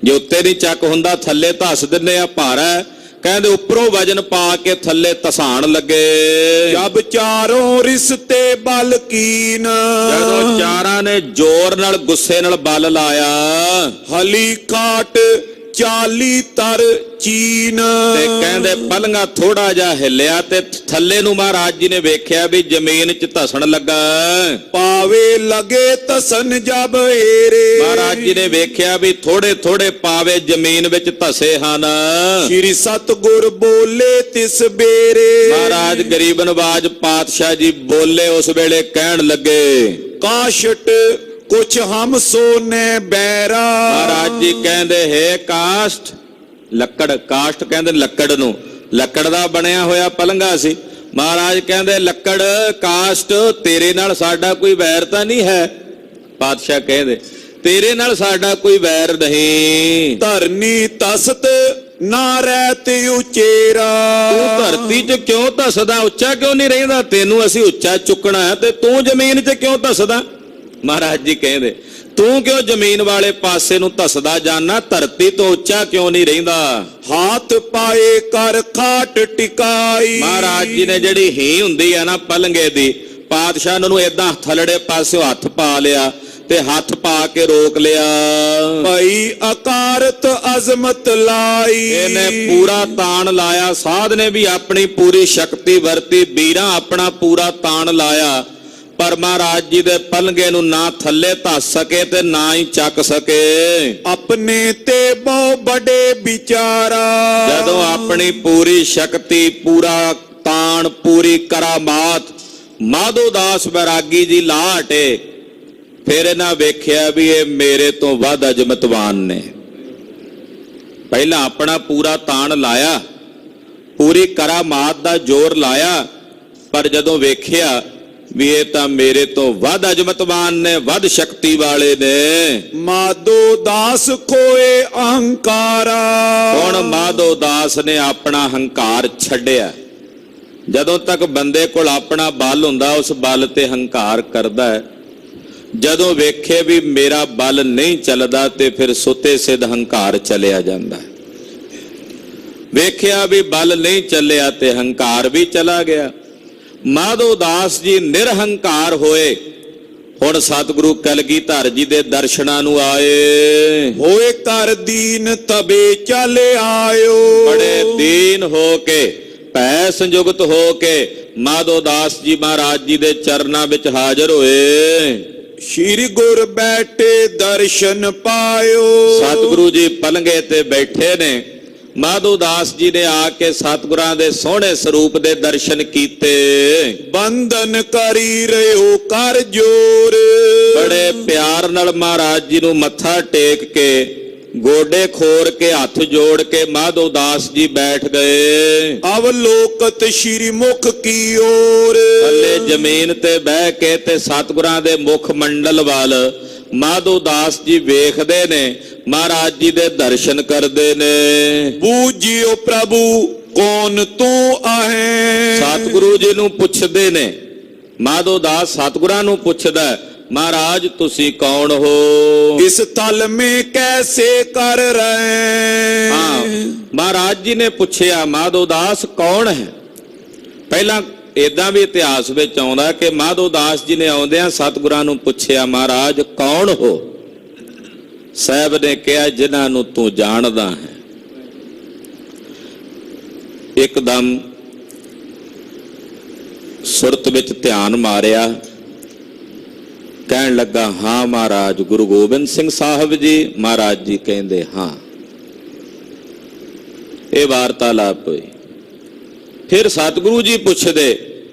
ਜੇ ਉੱਤੇ ਨਹੀਂ ਚੱਕ ਹੁੰਦਾ ਥੱਲੇ ਧੱਸ ਦਿੰਨੇ ਆ, ਭਾਰਾ। ਕਹਿੰਦੇ ਉੱਪਰੋਂ ਵਜਨ ਪਾ ਕੇ ਥੱਲੇ ਧਸਾਣ ਲੱਗੇ। ਜਬ ਚਾਰੋਂ ਰਿਸ਼ਤੇ ਬਲ ਕੀਨ। ਜਦੋਂ ਚਾਰਾਂ ਨੇ ਜ਼ੋਰ ਨਾਲ ਗੁੱਸੇ ਨਾਲ ਬਲ ਲਾਇਆ, ਹਲੀ ਕਾਟ 40 ਤਰ ਚੀਨ। ਤੇ ਕਹਿੰਦੇ ਪਲੰਘਾ ਥੋੜਾ ਜਿਹਾ ਹਿੱਲਿਆ ਤੇ ਥੱਲੇ ਨੂੰ ਮਹਾਰਾਜ ਜੀ ਨੇ ਵੇਖਿਆ ਵੀ ਜ਼ਮੀਨ 'ਚ ਧਸਣ ਲੱਗਾ। ਪਾਵੇ ਲਗੇ ਧਸਨ ਜਬ ਏਰੇ। ਮਹਾਰਾਜ ਜੀ ਨੇ ਵੇਖਿਆ ਵੀ ਥੋੜੇ ਥੋੜੇ ਪਾਵੇ ਜ਼ਮੀਨ ਵਿੱਚ ਧਸੇ ਹਨ। ਸ਼੍ਰੀ ਸਤਿਗੁਰ ਬੋਲੇ ਤਿਸ ਬੇਰੇ। ਮਹਾਰਾਜ ਗਰੀਬ ਨਵਾਜ ਪਾਤਸ਼ਾਹ ਜੀ ਬੋਲੇ ਉਸ ਵੇਲੇ, ਕਹਿਣ ਲੱਗੇ ਕਾਸ਼ਟ ਕੁਛ ਹਮ ਸੋਨੇ ਬੈਰਾ। ਮਹਾਰਾਜ ਜੀ ਕਹਿੰਦੇ ਹੈ ਕਾਸ਼ਟ, ਲੱਕੜ, ਕਾਸ਼ਟ ਕਹਿੰਦੇ ਲੱਕੜ ਨੂੰ, ਲੱਕੜ ਦਾ ਬਣਿਆ ਹੋਇਆ ਪਲੰਘਾ ਸੀ। ਮਹਾਰਾਜ ਕਹਿੰਦੇ ਲੱਕੜ, ਕਾਸ਼ਟ ਤੇਰੇ ਨਾਲ ਸਾਡਾ ਕੋਈ ਵੈਰ ਤਾਂ ਨਹੀਂ ਹੈ। ਪਾਤਸ਼ਾਹ ਕਹਿੰਦੇ ਤੇਰੇ ਨਾਲ ਸਾਡਾ ਕੋਈ ਵੈਰ ਨਹੀਂ। ਧਰਨੀ ਤਸਤ ਨਾ ਰਹਿਤ ਉਚੇਰਾ। ਤੂੰ ਧਰਤੀ 'ਚ ਕਿਉਂ ਧਸਦਾ, ਉੱਚਾ ਕਿਉਂ ਨਹੀਂ ਰਹਿੰਦਾ? ਤੈਨੂੰ ਅਸੀਂ ਉੱਚਾ ਚੁੱਕਣਾ ਹੈ ਤੇ ਤੂੰ ਜ਼ਮੀਨ 'ਚ ਕਿਉਂ ਧਸਦਾ? ਮਹਾਰਾਜ ਜੀ ਕਹਿੰਦੇ ਤੂੰ ਕਿਉਂ ਜ਼ਮੀਨ ਵਾਲੇ ਪਾਸੇ ਨੂੰ ਧਸਦਾ ਜਾਨਾ, ਧਰਤੀ ਤੋਂ ਉੱਚਾ ਕਿਉਂ ਨਹੀਂ ਰਹਿੰਦਾ? ਹਾਥ ਪਾਏ ਕਰ ਖਾਟ ਟਿਕਾਈ। ਮਹਾਰਾਜ ਜੀ ਨੇ ਜਿਹੜੀ ਹੀ ਹੁੰਦੀ ਆ ਨਾ ਪਲੰਘੇ ਦੀ, ਪਾਤਸ਼ਾਹ ਨੂੰ ਏਦਾਂ ਥਲੜੇ ਪਾਸਿਓਂ ਹੱਥ ਪਾ ਲਿਆ ਤੇ ਹੱਥ ਪਾ ਕੇ ਰੋਕ ਲਿਆ। ਭਈ ਅਕਾਰਤ ਅਜ਼ਮਤ ਲਾਈ। ਇਹਨੇ ਪੂਰਾ ਤਾਣ ਲਾਇਆ, ਸਾਧ ਨੇ ਵੀ ਆਪਣੀ ਪੂਰੀ ਸ਼ਕਤੀ ਵਰਤੀ, ਵੀਰਾਂ ਆਪਣਾ ਪੂਰਾ ਤਾਣ ਲਾਇਆ, ਪਰ ਮਹਾਰਾਜ ਜੀ ਦੇ ਪਲੰਘੇ ਨੂੰ ਨਾ ਥੱਲੇ ਧੱਸ ਸਕੇ ਤੇ ਨਾ ਹੀ ਚੱਕ ਸਕੇ। ਆਪਣੇ ਤੇ ਬਹੁ ਬੜੇ ਵਿਚਾਰਾ। ਜਦੋਂ ਆਪਣੀ ਪੂਰੀ ਸ਼ਕਤੀ, ਪੂਰਾ ਤਾਣ, ਪੂਰੀ ਕਰਾਮਾਤ ਮਾਧੋ ਦਾਸ ਬੈਰਾਗੀ ਜੀ ਲਾ ਹਟੇ, ਫਿਰ ਇਹਨਾਂ ਵੇਖਿਆ ਵੀ ਇਹ ਮੇਰੇ ਤੋਂ ਵੱਧ ਅਜਮਤਵਾਨ ਨੇ। ਪਹਿਲਾਂ ਆਪਣਾ ਪੂਰਾ ਤਾਣ ਲਾਇਆ, ਪੂਰੀ ਕਰਾਮਾਤ ਦਾ ਜ਼ੋਰ ਲਾਇਆ, ਪਰ ਜਦੋਂ ਵੇਖਿਆ ਵੀ ਇਹ ਤਾਂ ਮੇਰੇ ਤੋਂ ਵੱਧ ਅਜਮਤਵਾਨ ਨੇ, ਵੱਧ ਸ਼ਕਤੀ ਵਾਲੇ ਨੇ। ਮਾਧੋ ਦਾਸ ਖੋਏ ਅਹੰਕਾਰਾ। ਹੁਣ ਮਾਧੋ ਦਾਸ ਨੇ ਆਪਣਾ ਹੰਕਾਰ ਛੱਡਿਆ। ਜਦੋਂ ਤੱਕ ਬੰਦੇ ਕੋਲ ਆਪਣਾ ਬਲ ਹੁੰਦਾ, ਉਸ ਬਲ ਤੇ ਹੰਕਾਰ ਕਰਦਾ ਹੈ। ਜਦੋਂ ਵੇਖੇ ਵੀ ਮੇਰਾ ਬਲ ਨਹੀਂ ਚੱਲਦਾ ਤੇ ਫਿਰ ਸੁੱਤੇ ਸਿੱਧ ਹੰਕਾਰ ਚਲਿਆ ਜਾਂਦਾ। ਵੇਖਿਆ ਵੀ ਬਲ ਨਹੀਂ ਚੱਲਿਆ ਤੇ ਹੰਕਾਰ ਵੀ ਚਲਾ ਗਿਆ। ਮਾਧੋ ਦਾਸ ਜੀ ਨਿਰਹੰਕਾਰ ਹੋਏ। ਹੁਣ ਸਤਿਗੁਰੂ ਕਲਗੀਧਰ ਜੀ ਦੇ ਦਰਸ਼ਨਾਂ ਨੂੰ ਆਏ। ਹੋਏ ਕਰ ਦੀਨ ਤਬੇ ਚੱਲ ਆਇਓ। ਬੜੇ ਦੀਨ ਹੋ ਕੇ, ਭੈ ਸੰਯੁਕਤ ਹੋ ਕੇ ਮਾਧੋ ਦਾਸ ਜੀ ਮਹਾਰਾਜ ਜੀ ਦੇ ਚਰਨਾਂ ਵਿੱਚ ਹਾਜ਼ਰ ਹੋਏ। ਸ਼੍ਰੀ ਗੁਰ ਬੈਠੇ ਦਰਸ਼ਨ ਪਾਇਓ। ਸਤਿਗੁਰੂ ਜੀ ਪਲੰਘੇ ਤੇ ਬੈਠੇ ਨੇ। ਮਾਧੋ ਦਾਸ ਜੀ ਨੇ ਆ ਕੇ ਸਤਿਗੁਰਾਂ ਦੇ ਸੋਹਣੇ ਸਰੂਪ ਦੇ ਦਰਸ਼ਨ ਕੀਤੇ। ਬੰਧਨ ਕਰੀ ਰਿਓ ਕਰ ਜੋਰ। ਬੜੇ ਪਿਆਰ ਨਾਲ ਮਹਾਰਾਜ ਜੀ ਨੂੰ ਮੱਥਾ ਟੇਕ ਕੇ, ਗੋਡੇ ਖੋਰ ਕੇ, ਹੱਥ ਜੋੜ ਕੇ ਮਾਧੋ ਦਾਸ ਜੀ ਬੈਠ ਗਏ। ਅਵਲੋਕਤ ਸ਼੍ਰੀ ਮੁਖ ਕੀ ਓਰ। ਥੱਲੇ ਜ਼ਮੀਨ ਤੇ ਬਹਿ ਕੇ ਤੇ ਸਤਿਗੁਰਾਂ ਦੇ ਮੁਖ ਮੰਡਲ ਵੱਲ ਮਾਧੋ ਦਾਸ ਜੀ ਵੇਖਦੇ ਨੇ, ਮਹਾਰਾਜ ਜੀ ਦੇ ਦਰਸ਼ਨ ਕਰਦੇ ਨੇ। ਬੂਝਿਓ ਪ੍ਰਭੂ ਕੌਣ ਤੂੰ ਆਹੇ। ਸਤਿਗੁਰੂ ਜੀ ਨੂੰ ਪੁੱਛਦੇ ਨੇ, ਮਾਧੋ ਦਾਸ ਸਤਿਗੁਰਾਂ ਨੂੰ ਪੁੱਛਦਾ, ਮਹਾਰਾਜ ਤੁਸੀਂ ਕੌਣ ਹੋ? ਇਸ ਤਲ ਮੇ ਕੈਸੇ ਕਰ ਰਹੇ। ਹਾਂ, ਮਹਾਰਾਜ ਜੀ ਨੇ ਪੁੱਛਿਆ ਮਾਧੋ ਦਾਸ ਕੌਣ ਹੈ। ਪਹਿਲਾਂ ਏਦਾਂ ਵੀ ਇਤਿਹਾਸ ਵਿੱਚ ਆਉਂਦਾ ਕਿ ਮਾਧੋ ਦਾਸ ਜੀ ਨੇ ਆਉਂਦਿਆਂ ਸਤਿਗੁਰਾਂ ਨੂੰ ਪੁੱਛਿਆ, ਮਹਾਰਾਜ ਕੌਣ ਹੋ? ਸਾਹਿਬ ਨੇ ਕਿਹਾ, ਜਿਨ੍ਹਾਂ ਨੂੰ ਤੂੰ ਜਾਣਦਾ ਹੈ। ਇੱਕਦਮ ਸੁਰਤ ਵਿੱਚ ਧਿਆਨ ਮਾਰਿਆ, ਕਹਿਣ ਲੱਗਾ, ਹਾਂ ਮਹਾਰਾਜ ਗੁਰੂ ਗੋਬਿੰਦ ਸਿੰਘ ਸਾਹਿਬ ਜੀ। ਮਹਾਰਾਜ ਜੀ ਕਹਿੰਦੇ ਹਾਂ। ਇਹ ਵਾਰਤਾਲਾਪ ਹੋਈ। ਫਿਰ ਸਤਿਗੁਰੂ ਜੀ ਪੁੱਛਦੇ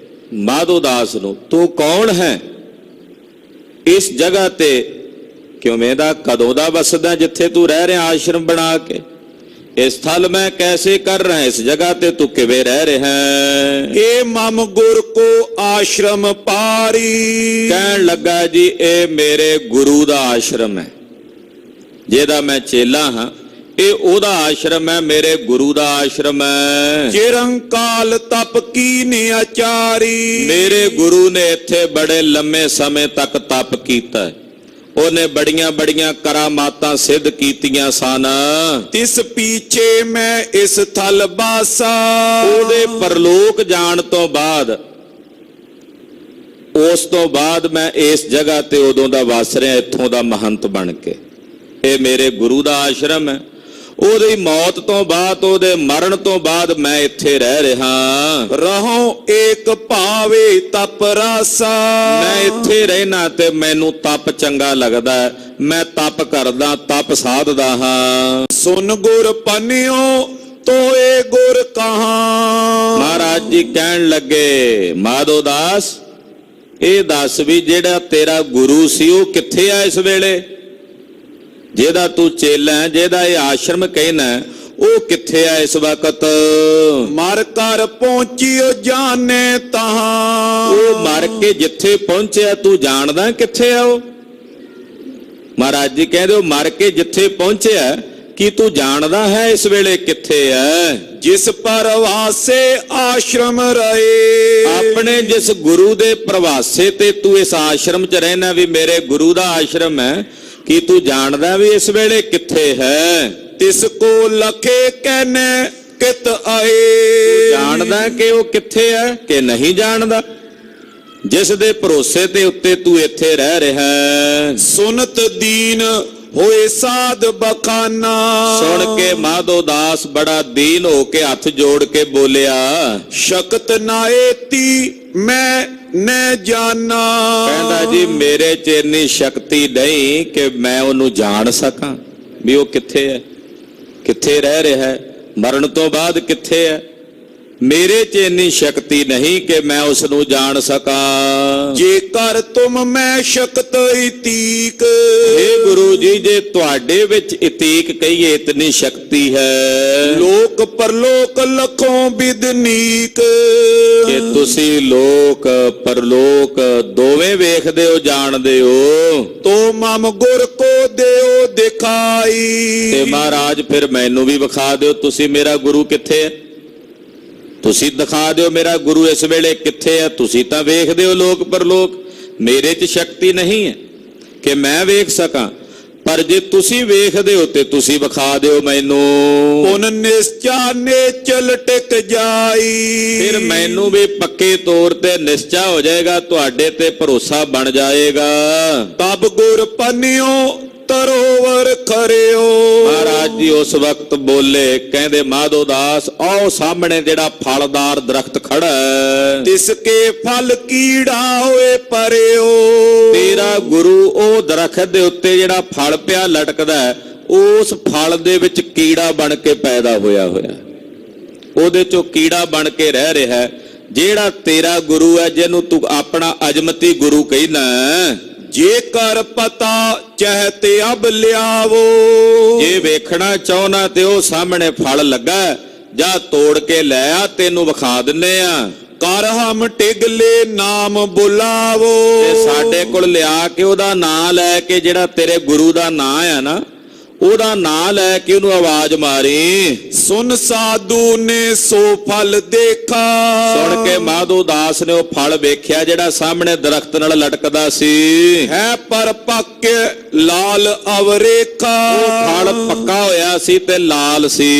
ਮਾਧੋ ਦਾਸ ਨੂੰ, ਤੂੰ ਕੌਣ ਹੈ? ਇਸ ਜਗ੍ਹਾ ਤੇ ਕਿਵੇਂ ਦਾ, ਕਦੋਂ ਦਾ ਵਸਦਾ ਜਿੱਥੇ ਤੂੰ ਰਹਿ ਰਿਹਾ ਆਸ਼ਰਮ ਬਣਾ ਕੇ? ਇਸ ਥਲ ਮੈਂ ਕੈਸੇ ਕਰ ਰਹਾ, ਇਸ ਜਗ੍ਹਾ ਤੇ ਤੂੰ ਕਿਵੇਂ ਰਹਿ ਰਿਹਾ ਹੈ? ਇਹ ਮਮ ਗੁਰ ਕੋ ਆਸ਼ਰਮ ਪਾਰੀ। ਕਹਿਣ ਲੱਗਾ, ਜੀ ਇਹ ਮੇਰੇ ਗੁਰੂ ਦਾ ਆਸ਼ਰਮ ਹੈ, ਜਿਹਦਾ ਮੈਂ ਚੇਲਾ ਹਾਂ। ਇਹ ਉਹਦਾ ਆਸ਼ਰਮ ਹੈ, ਮੇਰੇ ਗੁਰੂ ਦਾ ਆਸ਼ਰਮ ਹੈ। ਚਿਰੰਕਾਲ ਤਪ ਕੀਨੇ ਆਚਾਰੀ। ਮੇਰੇ ਗੁਰੂ ਨੇ ਇੱਥੇ ਬੜੇ ਲੰਮੇ ਸਮੇਂ ਤੱਕ ਤਪ ਕੀਤਾ ਹੈ। ਉਹਨੇ ਬੜੀਆਂ ਬੜੀਆਂ ਕਰਾਮਾਤਾਂ ਸਿੱਧ ਕੀਤੀਆਂ ਸਨ। ਤਿਸ ਪੀਛੇ ਮੈਂ ਇਸ ਥਲ ਬਾਸਾ। ਉਹਦੇ ਪਰਲੋਕ ਜਾਣ ਤੋਂ ਬਾਅਦ, ਉਸ ਤੋਂ ਬਾਅਦ ਮੈਂ ਇਸ ਜਗ੍ਹਾ ਤੇ ਉਦੋਂ ਦਾ ਵਸ ਰਿਹਾ, ਇੱਥੋਂ ਦਾ ਮਹੰਤ ਬਣ ਕੇ। ਇਹ ਮੇਰੇ ਗੁਰੂ ਦਾ ਆਸ਼ਰਮ ਹੈ। ਉਹਦੀ ਮੌਤ ਤੋਂ ਬਾਅਦ, ਉਹਦੇ ਮਰਨ ਤੋਂ ਬਾਅਦ ਮੈਂ ਇੱਥੇ ਰਹਿ ਰਿਹਾ। ਰਹੋ ਏਕ ਭਾਵੇ ਤਪ ਰਾਸਾ। ਮੈਂ ਇੱਥੇ ਰਹਿਣਾ ਤੇ ਮੈਨੂੰ ਤਪ ਚੰਗਾ ਲੱਗਦਾ ਹੈ। ਮੈਂ ਤਪ ਕਰਦਾ, ਤਪ ਸਾਧਦਾ ਹਾਂ। ਸੁਨ ਗੁਰ ਪੰਨਿਓ ਤੋਏ ਗੁਰ ਕਹਾਂ। ਮਹਾਰਾਜ ਜੀ ਕਹਿਣ ਲੱਗੇ, ਮਾਧੋ ਦਾਸ ਇਹ ਦੱਸ ਵੀ ਜਿਹੜਾ ਤੇਰਾ ਗੁਰੂ ਸੀ ਉਹ ਕਿੱਥੇ ਆ ਇਸ ਵੇਲੇ? ਜਿਹਦਾ ਤੂੰ ਚੇਲਾ ਹੈ, ਜਿਹਦਾ ਇਹ ਆਸ਼ਰਮ ਕਹਿਣਾ, ਉਹ ਕਿੱਥੇ ਆ ਇਸ ਵਕਤ? ਮਰ ਕਰ ਪਹੁੰਚਿਓ ਜਾਣੇ ਤਹਾਂ। ਉਹ ਮਰ ਕੇ ਜਿੱਥੇ ਪਹੁੰਚਿਆ ਤੂੰ ਜਾਣਦਾ ਕਿੱਥੇ ਆ ਉਹ? ਮਹਾਰਾਜ ਜੀ ਕਹਿੰਦੇ, ਉਹ ਮਰ ਕੇ ਜਿੱਥੇ ਪਹੁੰਚਿਆ ਕੀ ਤੂੰ ਜਾਣਦਾ ਹੈ ਇਸ ਵੇਲੇ ਕਿੱਥੇ ਹੈ? ਜਿਸ ਪਰਵਾਸੇ ਆਸ਼ਰਮ ਰਹੇ। ਆਪਣੇ ਜਿਸ ਗੁਰੂ ਦੇ ਪ੍ਰਵਾਸੇ ਤੇ ਤੂੰ ਇਸ ਆਸ਼ਰਮ 'ਚ ਰਹਿਣਾ, ਵੀ ਮੇਰੇ ਗੁਰੂ ਦਾ ਆਸ਼ਰਮ ਹੈ, ਕੀ ਤੂੰ ਜਾਣਦਾ ਵੀ ਇਸ ਵੇਲੇ ਕਿੱਥੇ ਹੈ? ਤਿਸ ਕੋ ਲਖੇ ਕਹਿਨੇ ਕਿਤ ਆਏ। ਜਾਣਦਾ ਕਿ ਉਹ ਕਿੱਥੇ ਹੈ ਕਿ ਨਹੀਂ ਜਾਣਦਾ? ਜਿਸ ਦੇ ਭਰੋਸੇ ਤੇ ਉੱਤੇ ਤੂੰ ਇੱਥੇ ਰਹਿ ਰਿਹਾ ਹੈ। ਸੁਨਤ ਦੀਨ ਹੋਏ ਸਾਧ ਬਖਾਨਾ। ਸੁਣ ਕੇ ਮਾਧੋ ਦਾਸ ਬੜਾ ਦੀਨ ਹੋ ਕੇ ਹੱਥ ਜੋੜ ਕੇ ਬੋਲਿਆ, ਸ਼ਕਤ ਨਾਏਤੀ ਮੈਂ ਨ ਜਾਣਾ। ਕਹਿੰਦਾ, ਜੀ ਮੇਰੇ 'ਚ ਇੰਨੀ ਸ਼ਕਤੀ ਨਹੀਂ ਕਿ ਮੈਂ ਉਹਨੂੰ ਜਾਣ ਸਕਾਂ ਵੀ ਉਹ ਕਿੱਥੇ ਹੈ, ਕਿੱਥੇ ਰਹਿ ਰਿਹਾ ਹੈ, ਮਰਨ ਤੋਂ ਬਾਅਦ ਕਿੱਥੇ ਹੈ। ਮੇਰੇ 'ਚ ਇੰਨੀ ਸ਼ਕਤੀ ਨਹੀਂ ਕਿ ਮੈਂ ਉਸ ਨੂੰ ਜਾਣ ਸਕਾਂ। ਜੇਕਰ ਤੁਮ ਮੈਂ ਸ਼ਕਤ ਇਤੀਕ। ਇਹ ਗੁਰੂ ਜੀ, ਜੇ ਤੁਹਾਡੇ ਵਿੱਚ ਇਤੀਕ ਕਹੀਏ ਇਤਨੀ ਸ਼ਕਤੀ ਹੈ, ਲੋਕ ਪਰਲੋਕ ਲਖੋਂ ਬਿਦਨੀਕ। ਕਿ ਤੁਸੀਂ ਲੋਕ ਪਰਲੋਕ ਦੋਵੇਂ ਵੇਖਦੇ ਹੋ, ਜਾਣਦੇ ਹੋ। ਤੋ ਮਮ ਗੁਰ ਕੋ ਦਿਓ ਦਿਖਾਈ। ਤੇ ਮਹਾਰਾਜ ਫਿਰ ਮੈਨੂੰ ਵੀ ਵਿਖਾ ਦਿਓ, ਤੁਸੀਂ ਮੇਰਾ ਗੁਰੂ ਕਿੱਥੇ ਹੈ? ਤੁਸੀਂ ਦਿਖਾ ਦਿਓ ਮੇਰਾ ਗੁਰੂ ਇਸ ਵੇਲੇ ਕਿੱਥੇ ਹੈ। ਤੁਸੀਂ ਤਾਂ ਵੇਖਦੇ ਹੋ ਲੋਕ ਪਰਲੋਕ, ਮੇਰੇ 'ਚ ਸ਼ਕਤੀ ਨਹੀਂ ਹੈ ਕਿ ਮੈਂ ਵੇਖ ਸਕਾਂ। ਪਰ ਜੇ ਤੁਸੀਂ ਵੇਖਦੇ ਹੋ ਤੇ ਤੁਸੀਂ ਵਿਖਾ ਦਿਓ ਮੈਨੂੰ, ਪੁਨ ਨਿਸ਼ਚਾ ਨੇਚਲ ਟਿਕ ਜਾਈ। ਫਿਰ ਮੈਨੂੰ ਵੀ ਪੱਕੇ ਤੌਰ ਤੇ ਨਿਸ਼ਚਾ ਹੋ ਜਾਏਗਾ, ਤੁਹਾਡੇ ਤੇ ਭਰੋਸਾ ਬਣ ਜਾਏਗਾ। ਤਬ ਗੁਰ ਪੰਨਿਓ ਤਰੋਵਰ ਖਰਿਓ। ਮਹਾਰਾਜ ਜੀ ਉਸ ਵਕਤ ਬੋਲੇ, ਕਹਿੰਦੇ ਮਾਧੋ ਦਾਸ ਆਓ ਸਾਹਮਣੇ ਜਿਹੜਾ ਫਲਦਾਰ ਦਰਖਤ ਖੜਾ ਹੈ, ਤਿਸ ਕੇ ਫਲ ਕੀੜਾ ਹੋਏ ਪਰਿਓ। ਤੇਰਾ ਗੁਰੂ ਉਹ ਦਰਖਤ ਦੇ ਉੱਤੇ ਜਿਹੜਾ ਫਲ ਪਿਆ ਲਟਕਦਾ ਹੈ, ਉਸ ਫਲ ਦੇ ਵਿੱਚ ਕੀੜਾ ਬਣ ਕੇ ਪੈਦਾ ਹੋਇਆ, ਉਹਦੇ ਚੋਂ ਕੀੜਾ ਬਣ ਕੇ ਰਹਿ ਰਿਹਾ। ਜਿਹੜਾ ਤੇਰਾ ਗੁਰੂ ਹੈ, ਜਿਹਨੂੰ ਤੂੰ ਆਪਣਾ ਅਜਮਤੀ ਗੁਰੂ ਕਹਿਣਾ, ਜੇਕਰ ਪਤਾ ਚਹਤੇ ਅਬ ਲਿਆਵੋ। ਜੇ ਵੇਖਣਾ ਚਾਹੁੰਦਾ ਤੇ ਉਹ ਸਾਹਮਣੇ ਫਲ ਲੱਗਾ, ਜਾਂ ਤੋੜ ਕੇ ਲੈ ਆ, ਤੈਨੂੰ ਵਿਖਾ ਦਿੰਨੇ ਆ। ਕਰ ਹਮ ਟਿਗਲੇ ਨਾਮ ਬੁਲਾਵੋ। ਤੇ ਸਾਡੇ ਕੋਲ ਲਿਆ ਕੇ ਉਹਦਾ ਨਾਂ ਲੈ ਕੇ, ਜਿਹੜਾ ਤੇਰੇ ਗੁਰੂ ਦਾ ਨਾਂ ਆ ਨਾ, ਉਹਦਾ ਨਾਂ ਲੈ ਕੇ ਉਹਨੂੰ ਆਵਾਜ਼ ਮਾਰੀ। ਸੁਨ ਸਾਧੂ ਨੇ ਸੋ ਫਲ ਦੇਖਾ। ਸੁਣ ਕੇ ਮਾਧੋ ਦਾਸ ਨੇ ਉਹ ਫਲ ਵੇਖਿਆ ਜਿਹੜਾ ਸਾਹਮਣੇ ਦਰਖਤ ਨਾਲ ਲਟਕਦਾ ਸੀ। ਹੈ ਪਰ ਪੱਕੇ ਲਾਲ ਅਵਰੇਖਾ। ਉਹ ਫਲ ਪੱਕਾ ਹੋਇਆ ਸੀ ਤੇ ਲਾਲ ਸੀ।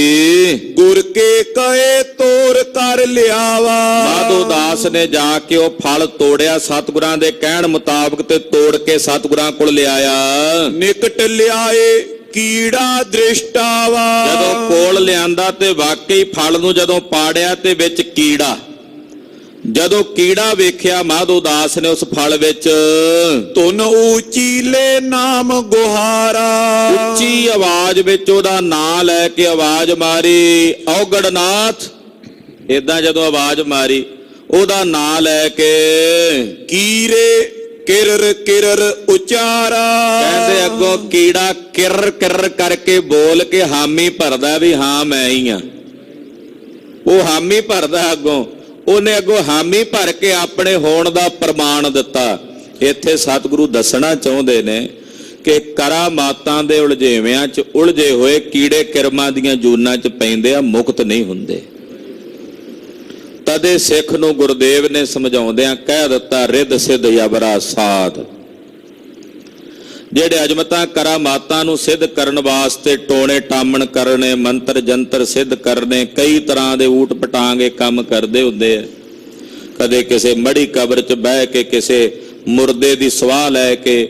ਗੁਰ ਕੇ ਕਹੇ ਤੋੜ ਕਰ ਲਿਆਵਾ। ਮਾਧੋ ਦਾਸ ਨੇ ਜਾ ਕੇ ਉਹ ਫਲ ਤੋੜਿਆ, ਸਤਿਗੁਰਾਂ ਦੇ ਕਹਿਣ ਮੁਤਾਬਕ, ਤੇ ਤੋੜ ਕੇ ਸਤਿਗੁਰਾਂ ਕੋਲ ਲਿਆਇਆ। ਨਿਕਟ ਲਿਆਏ ਕੀੜਾ ਦ੍ਰਿਸ਼ਟਾਵਾ। ਜਦੋਂ ਕੋਲ ਲਿਆਂਦਾ ਤੇ ਵਾਕਈ ਫਲ ਨੂੰ ਜਦੋਂ ਪਾੜਿਆ ਤੇ ਵਿੱਚ ਕੀੜਾ। ਜਦੋਂ ਕੀੜਾ ਵੇਖਿਆ ਮਾਧੋ ਦਾਸ ਨੇ ਉਸ ਫਲ ਵਿੱਚ, ਧੁਨ ਉੱਚੀਲੇ ਨਾਮ ਗੁਹਾਰਾ। ਉੱਚੀ ਆਵਾਜ਼ ਵਿੱਚ ਉਹਦਾ ਨਾਂ ਲੈ ਕੇ ਆਵਾਜ਼ ਮਾਰੀ, ਔਗੜਨਾਥ। ਏਦਾਂ ਜਦੋਂ ਆਵਾਜ਼ ਮਾਰੀ, ਉਹਦਾ ਨਾਂ ਲੈ ਕੇ, ਕੀਰੇ ਕਿਰਰ ਕਿਰਰ ਉਚਾਰਾ। ਕਹਿੰਦੇ ਅੱਗੋਂ ਕੀੜਾ ਕਿਰਰ ਕਿਰਰ ਕਰਕੇ ਬੋਲ ਕੇ ਹਾਮੀ ਭਰਦਾ ਵੀ ਹਾਂ ਮੈਂ ਹੀ ਆ। ਉਹ ਹਾਮੀ ਭਰਦਾ ਅੱਗੋਂ, ਉਹਨੇ ਅੱਗੋਂ ਹਾਮੀ ਭਰ ਕੇ ਆਪਣੇ ਹੋਣ ਦਾ ਪ੍ਰਮਾਣ ਦਿੱਤਾ। ਇੱਥੇ ਸਤਿਗੁਰੂ ਦੱਸਣਾ ਚਾਹੁੰਦੇ ਨੇ ਕਿ ਕਰਾਮਾਤਾਂ ਦੇ ਉਲਝੇਵਿਆਂ 'ਚ ਉਲਝੇ ਹੋਏ ਕੀੜੇ ਕਿਰਮਾਂ ਦੀਆਂ ਜੂਨਾਂ 'ਚ ਪੈਂਦੇ ਆ, ਮੁਕਤ ਨਹੀਂ ਹੁੰਦੇ। ਤਦੇ ਸਿੱਖ ਨੂੰ ਗੁਰਦੇਵ ਨੇ ਸਮਝਾਉਂਦਿਆਂ ਕਹਿ ਦਿੱਤਾ, ਰਿੱਧ ਸਿੱਧ ਯਬਰਾ ਸਾਧ। ਜਿਹੜੇ ਅਜਮਤਾਂ ਕਰਾਮਾਤਾਂ ਨੂੰ ਸਿੱਧ ਕਰਨ ਵਾਸਤੇ ਟੋਣੇ ਟਾਮਣ ਕਰਨੇ, ਮੰਤਰ ਜੰਤਰ ਸਿੱਧ ਕਰਨੇ, ਕਈ ਤਰ੍ਹਾਂ ਦੇ ਊਟ ਪਟਾਂਗੇ ਕੰਮ ਕਰਦੇ ਹੁੰਦੇ ਆ। ਕਦੇ ਕਿਸੇ ਮੜੀ ਕਬਰ 'ਚ ਬਹਿ ਕੇ ਕਿਸੇ ਮੁਰਦੇ ਦੀ ਸਵਾਹ ਲੈ ਕੇ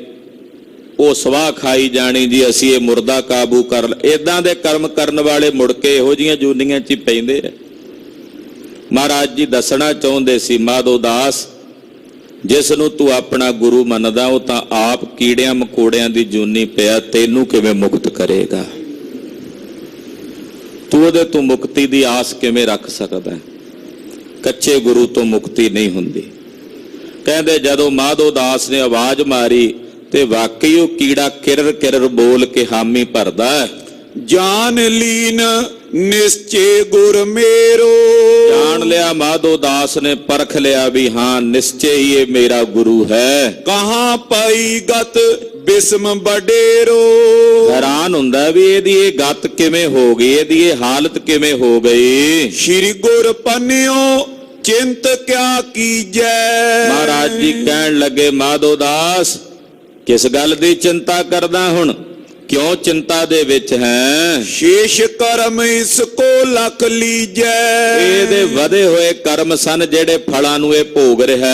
ਉਹ ਸਵਾਹ ਖਾਈ ਜਾਣੀ, ਜੀ ਅਸੀਂ ਇਹ ਮੁਰਦਾ ਕਾਬੂ ਕਰ। ਏਦਾਂ ਦੇ ਕਰਮ ਕਰਨ ਵਾਲੇ ਮੁੜ ਕੇ ਇਹੋ ਜਿਹੀਆਂ ਜੂਨੀਆਂ 'ਚ ਹੀ ਪੈਂਦੇ ਆ। ਮਹਾਰਾਜ ਜੀ ਦੱਸਣਾ ਚਾਹੁੰਦੇ ਸੀ, ਮਾਧੋ ਦਾਸ ਜਿਸ ਨੂੰ ਤੂੰ ਆਪਣਾ ਗੁਰੂ ਮੰਨਦਾ, ਉਹ ਤਾਂ ਆਪ ਕੀੜਿਆਂ ਮਕੋੜਿਆਂ ਦੀ ਜੂਨੀ ਪਿਆ, ਤੈਨੂੰ ਕਿਵੇਂ ਮੁਕਤ ਕਰੇਗਾ? ਤੂੰ ਉਹਦੇ ਤੋਂ ਮੁਕਤੀ ਦੀ ਆਸ ਕਿਵੇਂ ਰੱਖ ਸਕਦਾ? ਕੱਚੇ ਗੁਰੂ ਤੋਂ ਮੁਕਤੀ ਨਹੀਂ ਹੁੰਦੀ। ਕਹਿੰਦੇ ਜਦੋਂ ਮਾਧੋ ਦਾਸ ਨੇ ਆਵਾਜ਼ ਮਾਰੀ ਤੇ ਵਾਕਈ ਉਹ ਕੀੜਾ ਕਿਰਰ ਕਿਰਰ ਬੋਲ ਕੇ ਹਾਮੀ ਭਰਦਾ। ਜਾਨ ਲੀਨ ਨਿਸ਼ਚੇ ਗੁਰ ਮੇਰੋ। ਜਾਣ ਲਿਆ ਮਾਧੋ ਦਾਸ ਨੇ, ਪਰਖ ਲਿਆ ਵੀ ਹਾਂ ਨਿਸ਼ਚੇ ਹੀ ਇਹ ਮੇਰਾ ਗੁਰੂ ਹੈ। ਕਹਾਂ ਪਈ ਗਤ ਬਿਸਮ ਬਡੇਰੋ। ਹੈਰਾਨ ਹੁੰਦਾ ਵੀ ਇਹਦੀ ਇਹ ਗਤ ਕਿਵੇਂ ਹੋ ਗਈ, ਇਹਦੀ ਇਹ ਹਾਲਤ ਕਿਵੇਂ ਹੋ ਗਈ। ਸ਼੍ਰੀ ਗੁਰ ਪੰਨਿਓ ਚਿੰਤ ਕਿਆ ਕੀਜੈ। ਮਹਾਰਾਜ ਜੀ ਕਹਿਣ ਲੱਗੇ, ਮਾਧੋ ਦਾਸ ਕਿਸ ਗੱਲ ਦੀ ਚਿੰਤਾ ਕਰਦਾ ਹੁਣ? ਕਿਉਂ ਚਿੰਤਾ ਦੇ ਵਿੱਚ ਹੈ? ਸ਼ੇਸ਼ ਕਰਮ ਇਸ ਕੋ ਲਖ ਲੀਜੈ। ਇਹਦੇ ਵਧੇ ਹੋਏ ਕਰਮ ਸਨ ਜਿਹੜੇ ਫਲਾਂ ਨੂੰ ਇਹ ਭੋਗ ਰਿਹਾ।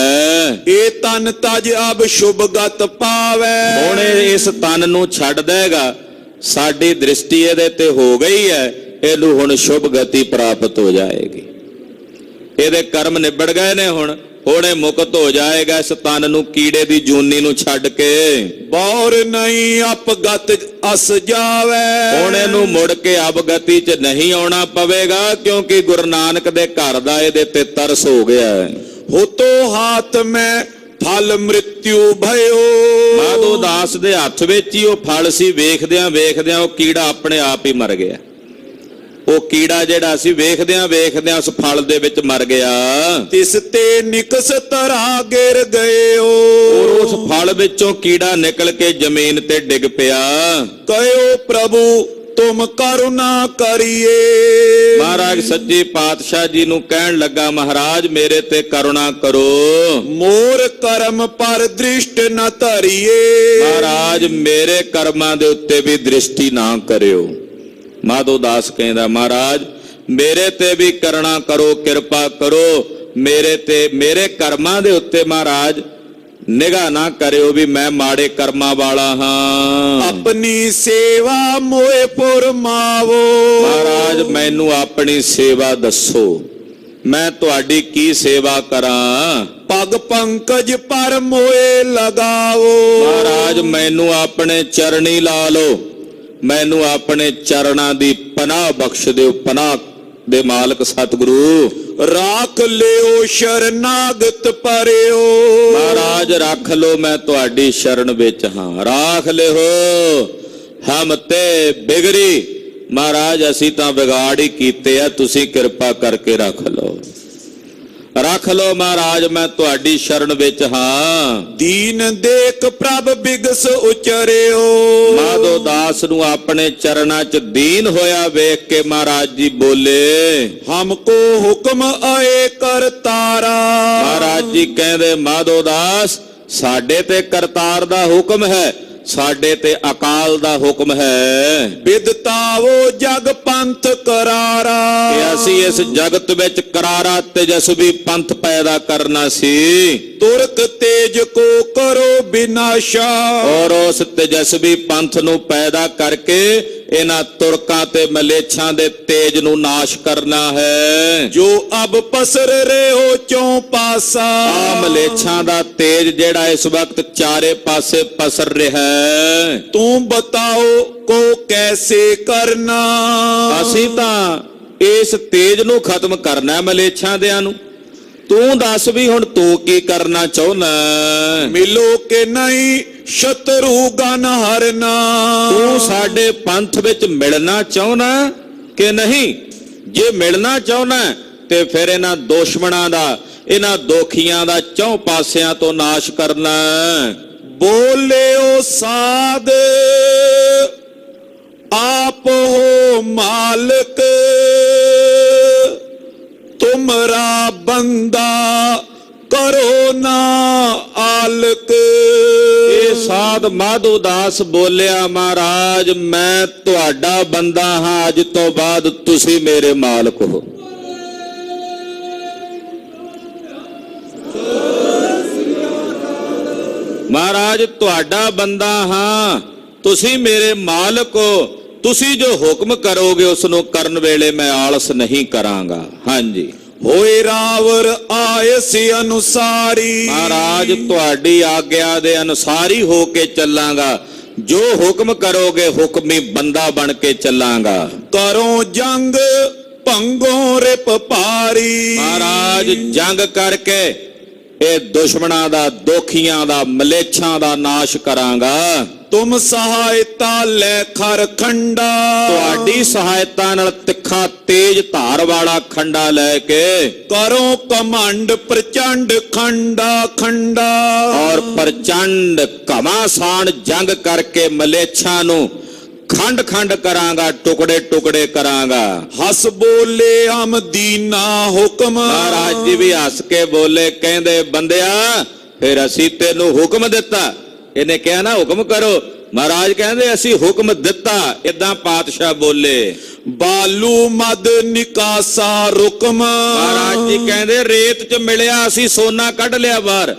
ਇਹ ਤਨ ਤਜ ਅਬ ਸ਼ੁਭ ਗਤ ਪਾਵੈ। ਹੁਣ ਇਸ ਤਨ ਨੂੰ ਛੱਡ ਦੇਗਾ, ਸਾਡੀ ਦ੍ਰਿਸ਼ਟੀ ਇਹਦੇ ਤੇ ਹੋ ਗਈ ਹੈ, ਇਹਨੂੰ ਹੁਣ ਸ਼ੁਭ ਗਤੀ ਪ੍ਰਾਪਤ ਹੋ ਜਾਏਗੀ। ਇਹਦੇ ਕਰਮ ਨਿਬੜ ਗਏ ਨੇ, ਹੁਣ ਇਹ ਮੁਕਤ ਹੋ ਜਾਏਗਾ ਇਸ ਤਨ ਨੂੰ, ਕੀੜੇ ਦੀ ਜੂਨੀ ਨੂੰ ਛੱਡ ਕੇ। ਬੌਰ ਨਹੀਂ ਅਪਗਤ ਅਸ ਜਾਵੇ। ਹੁਣ ਇਹਨੂੰ ਮੁੜ ਕੇ ਅਵਗਤੀ 'ਚ ਨਹੀਂ ਆਉਣਾ ਪਵੇਗਾ, ਕਿਉਂਕਿ ਗੁਰੂ ਨਾਨਕ ਦੇ ਘਰ ਦਾ ਇਹਦੇ ਤੇ ਤਰਸ ਹੋ ਗਿਆ ਹੈ। ਹੋਤੋ ਹਾਥ ਮੈਂ ਫਲ ਮ੍ਰਿਤਿਉ ਭਇਓ। ਮਾਧੋ ਦਾਸ ਦੇ ਹੱਥ ਵਿੱਚ ਹੀ ਉਹ ਫਲ ਸੀ, ਵੇਖਦਿਆਂ ਵੇਖਦਿਆਂ ਉਹ ਕੀੜਾ ਆਪਣੇ ਆਪ ਹੀ ਮਰ ਗਿਆ। ਉਹ ਕੀੜਾ ਜਿਹੜਾ ਸੀ ਵੇਖਦਿਆਂ ਵੇਖਦਿਆਂ ਉਸ ਫਲ ਦੇ ਵਿੱਚ ਮਰ ਗਿਆ। ਤਿਸ ਤੇ ਨਿਕਸ ਤਰਾ ਗਿਰ ਗਇਓ। ਉਸ ਫਲ ਵਿੱਚੋਂ ਕੀੜਾ ਨਿਕਲ ਕੇ ਜ਼ਮੀਨ ਤੇ ਡਿੱਗ ਪਿਆ। ਕਹਿਓ ਪ੍ਰਭੂ ਤੁਮ ਕਰੁਣਾ ਕਰੀਏ। ਮਹਾਰਾਜ ਸੱਚੇ ਪਾਤਸ਼ਾਹ ਜੀ ਨੂੰ ਕਹਿਣ ਲੱਗਾ, ਮਹਾਰਾਜ ਮੇਰੇ ਤੇ ਕਰੁਣਾ ਕਰੋ। ਮੋਰ ਕਰਮ ਪਰ ਦ੍ਰਿਸ਼ਟ ਨ ਧਰੀਏ। ਮਹਾਰਾਜ ਮੇਰੇ ਕਰਮਾਂ ਦੇ ਉੱਤੇ ਵੀ ਦ੍ਰਿਸ਼ਟੀ ਨਾ ਕਰਿਓ। ਮਾਧੋ ਦਾਸ ਕਹਿੰਦਾ, ਮਹਾਰਾਜ ਮੇਰੇ ਤੇ ਵੀ ਕਰੁਣਾ ਕਰੋ, ਕਿਰਪਾ ਕਰੋ, ਮੇਰੇ ਕਰਮਾਂ ਦੇ ਉੱਤੇ ਮਹਾਰਾਜ ਨਿਗਾਹ ਨਾ ਕਰਿਓ ਵੀ ਮੈਂ ਮਾੜੇ ਕਰਮਾਂ ਵਾਲਾ ਹਾਂ। ਆਪਣੀ ਸੇਵਾ ਮੋਏ ਫੁਰਮਾਵੋ। ਮਹਾਰਾਜ ਮੈਨੂੰ ਆਪਣੀ ਸੇਵਾ ਦੱਸੋ, ਮੈਂ ਤੁਹਾਡੀ ਕੀ ਸੇਵਾ ਕਰਾਂ। ਪਗ ਪੰਕਜ ਪਰ ਮੋਏ ਲਗਾਵੋ। ਮਹਾਰਾਜ ਮੈਨੂੰ ਆਪਣੇ ਚਰਣੀ ਲਾ ਲਓ, ਮੈਨੂੰ ਆਪਣੇ ਚਰਨਾਂ ਦੀ ਪਨਾਹ ਬਖਸ਼ ਦਿਓ। ਪਨਾਹ ਦੇ ਮਾਲਕ ਸਤਿਗੁਰੂ ਰਾਖ ਲਿਓ ਸ਼ਰਨਾਗਤ ਪਰਿਓ। ਮਹਾਰਾਜ ਰੱਖ ਲੋ, ਮੈਂ ਤੁਹਾਡੀ ਸ਼ਰਨ ਵਿੱਚ ਹਾਂ। ਰਾਖ ਲਿਓ ਹਮ ਤੇ ਬਿਗੜੀ। ਮਹਾਰਾਜ ਅਸੀਂ ਤਾਂ ਵਿਗਾੜ ਹੀ ਕੀਤੇ ਆ, ਤੁਸੀਂ ਕਿਰਪਾ ਕਰਕੇ ਰੱਖ ਲਓ, ਰੱਖ ਲਓ ਮਹਾਰਾਜ, ਮੈਂ ਤੁਹਾਡੀ ਸ਼ਰਨ ਵਿੱਚ ਹਾਂ। ਦੀਨ ਦੇਖ ਪ੍ਰਭ ਬਿਗਸ ਉਚਰਿਓ। ਮਾਧੋ ਦਾਸ ਨੂੰ ਆਪਣੇ ਚਰਨਾਂ 'ਚ ਦੀਨ ਹੋਇਆ ਵੇਖ ਕੇ ਮਹਾਰਾਜ ਜੀ ਬੋਲੇ, ਹਮਕੋ ਹੁਕਮ ਆਏ ਕਰਤਾਰਾ। ਮਹਾਰਾਜ ਜੀ ਕਹਿੰਦੇ, ਮਾਧੋ ਦਾਸ ਸਾਡੇ ਤੇ ਕਰਤਾਰ ਦਾ ਹੁਕਮ ਹੈ, ਸਾਡੇ ਤੇ ਅਕਾਲ ਦਾ ਹੁਕਮ ਹੈ। ਬਿਦਤਾਵੋ ਜਗ ਪੰਥ ਕਰਾਰਾ। ਕਿ ਅਸੀਂ ਇਸ ਜਗਤ ਵਿੱਚ ਕਰਾਰਾ ਤੇਜਸਵੀ ਪੰਥ ਪੈਦਾ ਕਰਨਾ ਸੀ। ਤੁਰਕ ਤੇਜ ਕੋ ਕਰੋ ਬਿਨਾਸ਼ਾ। ਔਰ ਉਸ ਤੇਜਸਵੀ ਪੰਥ ਨੂੰ ਪੈਦਾ ਕਰਕੇ ਇਹਨਾਂ ਤੁਰਕਾਂ ਤੇ ਮਲੇਛਾਂ ਦੇ ਤੇਜ ਨੂੰ ਨਾਸ਼ ਕਰਨਾ ਹੈ। ਜੋ ਅਬ ਪਸਰ ਰਹੇ ਹੋ ਚੋਂ ਪਾਸਾ। ਆ ਮਲੇਛਾਂ ਦਾ ਤੇਜ ਜਿਹੜਾ ਇਸ ਵਕਤ ਚਾਰੇ ਪਾਸੇ ਪਸਰ ਰਿਹਾ ਹੈ, ਤੂੰ ਬਤਾਓ ਕੋ ਕੈਸੇ ਕਰਨਾ। ਅਸੀਂ ਤਾਂ ਇਸ ਤੇਜ ਨੂੰ ਖਤਮ ਕਰਨਾ ਮਲੇਛਾਂ ਦਿਆਂ ਨੂੰ। ਤੂੰ ਦੱਸ ਵੀ ਹੁਣ ਤੂੰ ਕੀ ਕਰਨਾ ਚਾਹੁੰਦਾ। ਮਿਲੋ ਕਿ ਨਹੀਂ ਸ਼ਤਰੂ ਗਨ ਹਰਨਾ। ਤੂੰ ਸਾਡੇ ਪੰਥ ਵਿੱਚ ਮਿਲਣਾ ਚਾਹੁੰਦਾ ਕਿ ਨਹੀਂ? ਜੇ ਮਿਲਣਾ ਚਾਹੁੰਦਾ ਤੇ ਫਿਰ ਇਹਨਾਂ ਦੁਸ਼ਮਣਾਂ ਦਾ, ਇਹਨਾਂ ਦੋਖੀਆਂ ਦਾ ਚੌਂ ਪਾਸਿਆਂ ਤੋਂ ਨਾਸ਼ ਕਰਨਾ। ਬੋਲਿਓ ਸਾਧ ਆਪ ਹੋ ਮਾਲਕ, ਤੁਮਰਾ ਬੰਦਾ ਕਰੋ ਨਾ ਆਲਕ। ਇਹ ਸਾਧ ਮਾਧੋ ਦਾਸ ਬੋਲਿਆ, ਮਹਾਰਾਜ ਮੈਂ ਤੁਹਾਡਾ ਬੰਦਾ ਹਾਂ, ਅੱਜ ਤੋਂ ਬਾਅਦ ਤੁਸੀਂ ਮੇਰੇ ਮਾਲਕ ਹੋ। ਮਹਾਰਾਜ ਤੁਹਾਡਾ ਬੰਦਾ ਹਾਂ, ਤੁਸੀਂ ਮੇਰੇ ਮਾਲਕ ਹੋ। ਤੁਸੀਂ ਜੋ ਹੁਕਮ ਕਰੋਗੇ ਉਸ ਨੂੰ ਕਰਨ ਵੇਲੇ ਮੈਂ ਆਲਸ ਨਹੀਂ ਕਰਾਂਗਾ। ਹਾਂਜੀ, ਹੋਏ ਰਾਵਰ ਆਇਸ ਅਨੁਸਾਰੀ। ਮਹਾਰਾਜ ਤੁਹਾਡੀ ਆਗਿਆ ਦੇ ਅਨੁਸਾਰ ਹੀ ਹੋ ਕੇ ਚੱਲਾਂਗਾ। ਜੋ ਹੁਕਮ ਕਰੋਗੇ ਹੁਕਮੀ ਬੰਦਾ ਬਣ ਕੇ ਚੱਲਾਂਗਾ। ਕਰੋ ਜੰਗ ਭੰਗੋ ਰਿਪ ਭਾਰੀ। ਮਹਾਰਾਜ ਜੰਗ ਕਰਕੇ ਇਹ ਦੁਸ਼ਮਣਾਂ ਦਾ, ਦੋਖੀਆਂ ਦਾ, ਮਲੇਛਾਂ ਦਾ ਨਾਸ਼ ਕਰਾਂਗਾ। ਤੁਮ ਸਹਾਇਤਾ ਲੈ ਖਰ ਖੰਡਾ। ਤੁਹਾਡੀ ਸਹਾਇਤਾ ਨਾਲ ਤਿੱਖਾ ਤੇਜ ਧਾਰ ਵਾਲਾ ਖੰਡਾ ਲੈ ਕੇ ਕਰੋ ਕਮੰਡ ਪ੍ਰਚੰਡ ਖੰਡਾ ਖੰਡਾ। ਔਰ ਪ੍ਰਚੰਡ ਘਮਾਸਾਨ ਜੰਗ ਕਰਕੇ ਮਲੇਛਾਂ ਨੂੰ ਖੰਡ ਖੰਡ ਕਰਾਂਗਾ, ਟੁਕੜੇ ਟੁਕੜੇ ਕਰਾਂਗਾ। ਹੱਸ ਬੋਲੇ ਹਮ ਦੀਨਾ ਹੁਕਮ। ਮਹਾਰਾਜ ਜੀ ਵੀ ਹੱਸ ਕੇ ਬੋਲੇ, ਕਹਿੰਦੇ ਬੰਦਿਆ ਫਿਰ ਅਸੀਂ ਤੈਨੂੰ ਹੁਕਮ ਦਿੱਤਾ। ਇਹਨੇ ਕਿਹਾ ਨਾ ਹੁਕਮ ਕਰੋ, ਮਹਾਰਾਜ ਕਹਿੰਦੇ ਅਸੀਂ ਹੁਕਮ ਦਿੱਤਾ। ਇਦਾਂ ਪਾਤਸ਼ਾਹ ਬੋਲੇ। ਬਾਲੂ ਮਦ ਨਿਕਾਸਾ ਰੁਕਮ। ਮਹਾਰਾਜ ਜੀ ਕਹਿੰਦੇ ਰੇਤ 'ਚ ਮਿਲਿਆ, ਅਸੀਂ ਸੋਨਾ ਕੱਢ ਲਿਆ ਬਾਹਰ।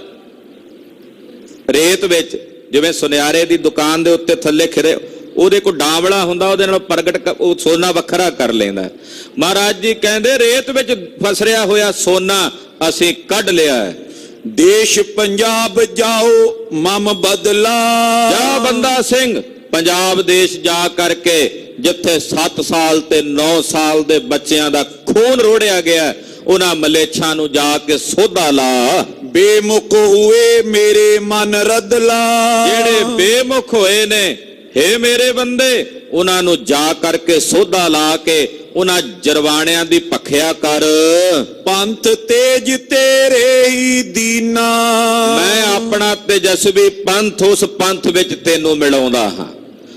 ਰੇਤ ਵਿੱਚ ਜਿਵੇਂ ਸੁਨਿਆਰੇ ਦੀ ਦੁਕਾਨ ਦੇ ਉੱਤੇ ਥੱਲੇ ਖਿਰੇ ਉਹਦੇ ਕੋਲ ਡਾਂਵਲਾ ਹੁੰਦਾ, ਉਹਦੇ ਨਾਲ ਪ੍ਰਗਟ ਉਹ ਸੋਨਾ ਵੱਖਰਾ ਕਰ ਲੈਂਦਾ। ਮਹਾਰਾਜ ਜੀ ਕਹਿੰਦੇ ਰੇਤ ਵਿੱਚ ਫਸਰਿਆ ਹੋਇਆ ਸੋਨਾ ਅਸੀਂ ਕੱਢ ਲਿਆ। ਦੇਸ਼ ਪੰਜਾਬ ਜਾਓ ਮਮ ਬਦਲਾ। ਜਾ ਬੰਦਾ ਸਿੰਘ ਪੰਜਾਬ ਦੇਸ਼ ਜਾ ਕਰਕੇ ਜਿੱਥੇ 7 ਸਾਲ ਤੇ 9 ਸਾਲ ਦੇ ਬੱਚਿਆਂ ਦਾ ਖੂਨ ਰੋੜਿਆ ਗਿਆ, ਉਹਨਾਂ ਮਲੇਛਾਂ ਨੂੰ ਜਾ ਕੇ ਸੋਧਾ ਲਾ। ਬੇਮੁਖ ਹੋਏ ਮੇਰੇ ਮਨ ਰਦਲਾ। ਜਿਹੜੇ ਬੇਮੁਖ ਹੋਏ ਨੇ ਹੇ ਮੇਰੇ ਬੰਦੇ, ਉਹਨਾਂ ਨੂੰ ਜਾ ਕਰਕੇ ਸੋਧਾ ਲਾ ਕੇ ਉਹਨਾਂ ਜਰਵਾਣਿਆਂ ਦੀ ਭਖਿਆ ਕਰ। ਪੰਥ ਤੇਜ ਤੇਰੇ ਹੀ ਦੀਨਾ। ਮੈਂ ਆਪਣਾ ਤੇਜਸਵੀ ਪੰਥ ਉਸ ਪੰਥ ਵਿੱਚ ਤੈਨੂੰ ਮਿਲਾਉਂਦਾ ਹਾਂ।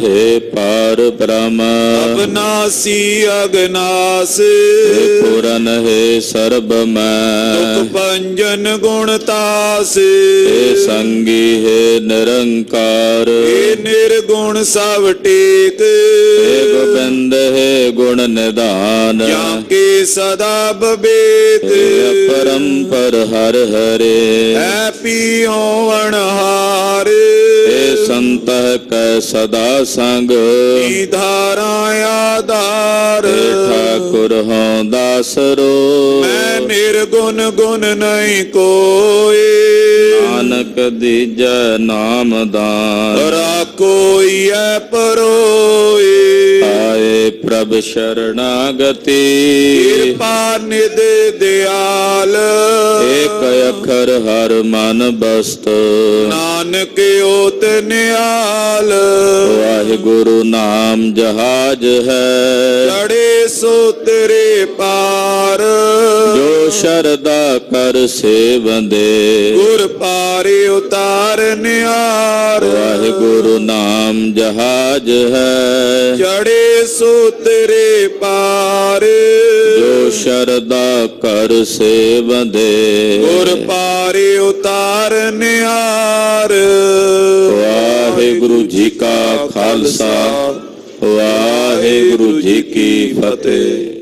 ਹੈ ਪਾਰ ਬ੍ਰਹਮ ਅਬਨਾਸੀ ਅਗਨਾਸ ਹੈ ਪੂਰਨ ਹੈ ਸਰਬ ਮੈਂ ਦੁਖ ਭੰਜਨ ਗੁਣ ਤਾਸ ਹੈ ਸੰਗੀ ਹੈ ਨਿਰੰਕਾਰ ਏ ਨਿਰਗੁਣ ਸਭ ਟੇਕ ਹੈ ਗੋਬਿੰਦ ਹੈ ਗੁਣ ਨਿਧਾਨ ਜਾਂ ਕੇ ਸਦਾ ਬਬੇਕ ਹੈ ਪਰੰਪਰ ਹਰ ਹਰੇ ਹੈ ਪੀਓ ਵਣਹਾਰ ਹੈ ਸੰਤ ਕੈ ਸਦਾ ਸੰਗ ਨੀ ਧਾਰਾ ਆਧਾਰ ਹੈ ਠਾਕੁਰ ਹਉ ਦਾਸਰੋ ਮੈਂ ਨਿਰਗੁਣ ਗੁਣ ਨਹੀਂ ਕੋਏ ਨਾਨਕ ਦੀਜੈ ਨਾਮ ਦਾਨ ਰਾ ਕੋਈ ਐ ਪਰੋਏ ਆਏ ਪ੍ਰਭ ਸ਼ਰਣਾਗਤੀ ਕਿਰਪਾ ਨਿਧ ਦਿਆਲ ਏਕ ਅੱਖਰ ਹਰ ਮਨ ਬਸਤ ਨਾਨਕ ਓਤ ਨਿਆਲ ਵਾਹਿਗੁਰੂ ਨਾਮ ਜਹਾਜ ਹੈ ਚੜੇ ਸੋ ਤੇਰੇ ਪਾਰ ਜੋ ਸ਼ਰਦਾ ਕਰ ਸੇਵੰਦੇ ਗੁਰ ਪਾਰੇ ਉਤਾਰ ਨਿਆਰ ਵਾਹਿਗੁਰੂ ਨਾਮ ਜਹਾਜ ਹੈ ਚੜੇ ਸੋ ਤੇਰੇ ਪਾਰ ਜੋ ਸ਼ਰਦਾ ਕਰ ਸੇਵੰਦੇ ਗੁਰ ਪਾਰੇ ਉਤਾਰ ਨਿਆਰ ਵਾਹਿਗੁਰੂ ਜੀ ਕਾ ਖਾਲਸਾ ਵਾਹਿਗੁਰੂ ਜੀ ਕੀ ਫਤਿਹ।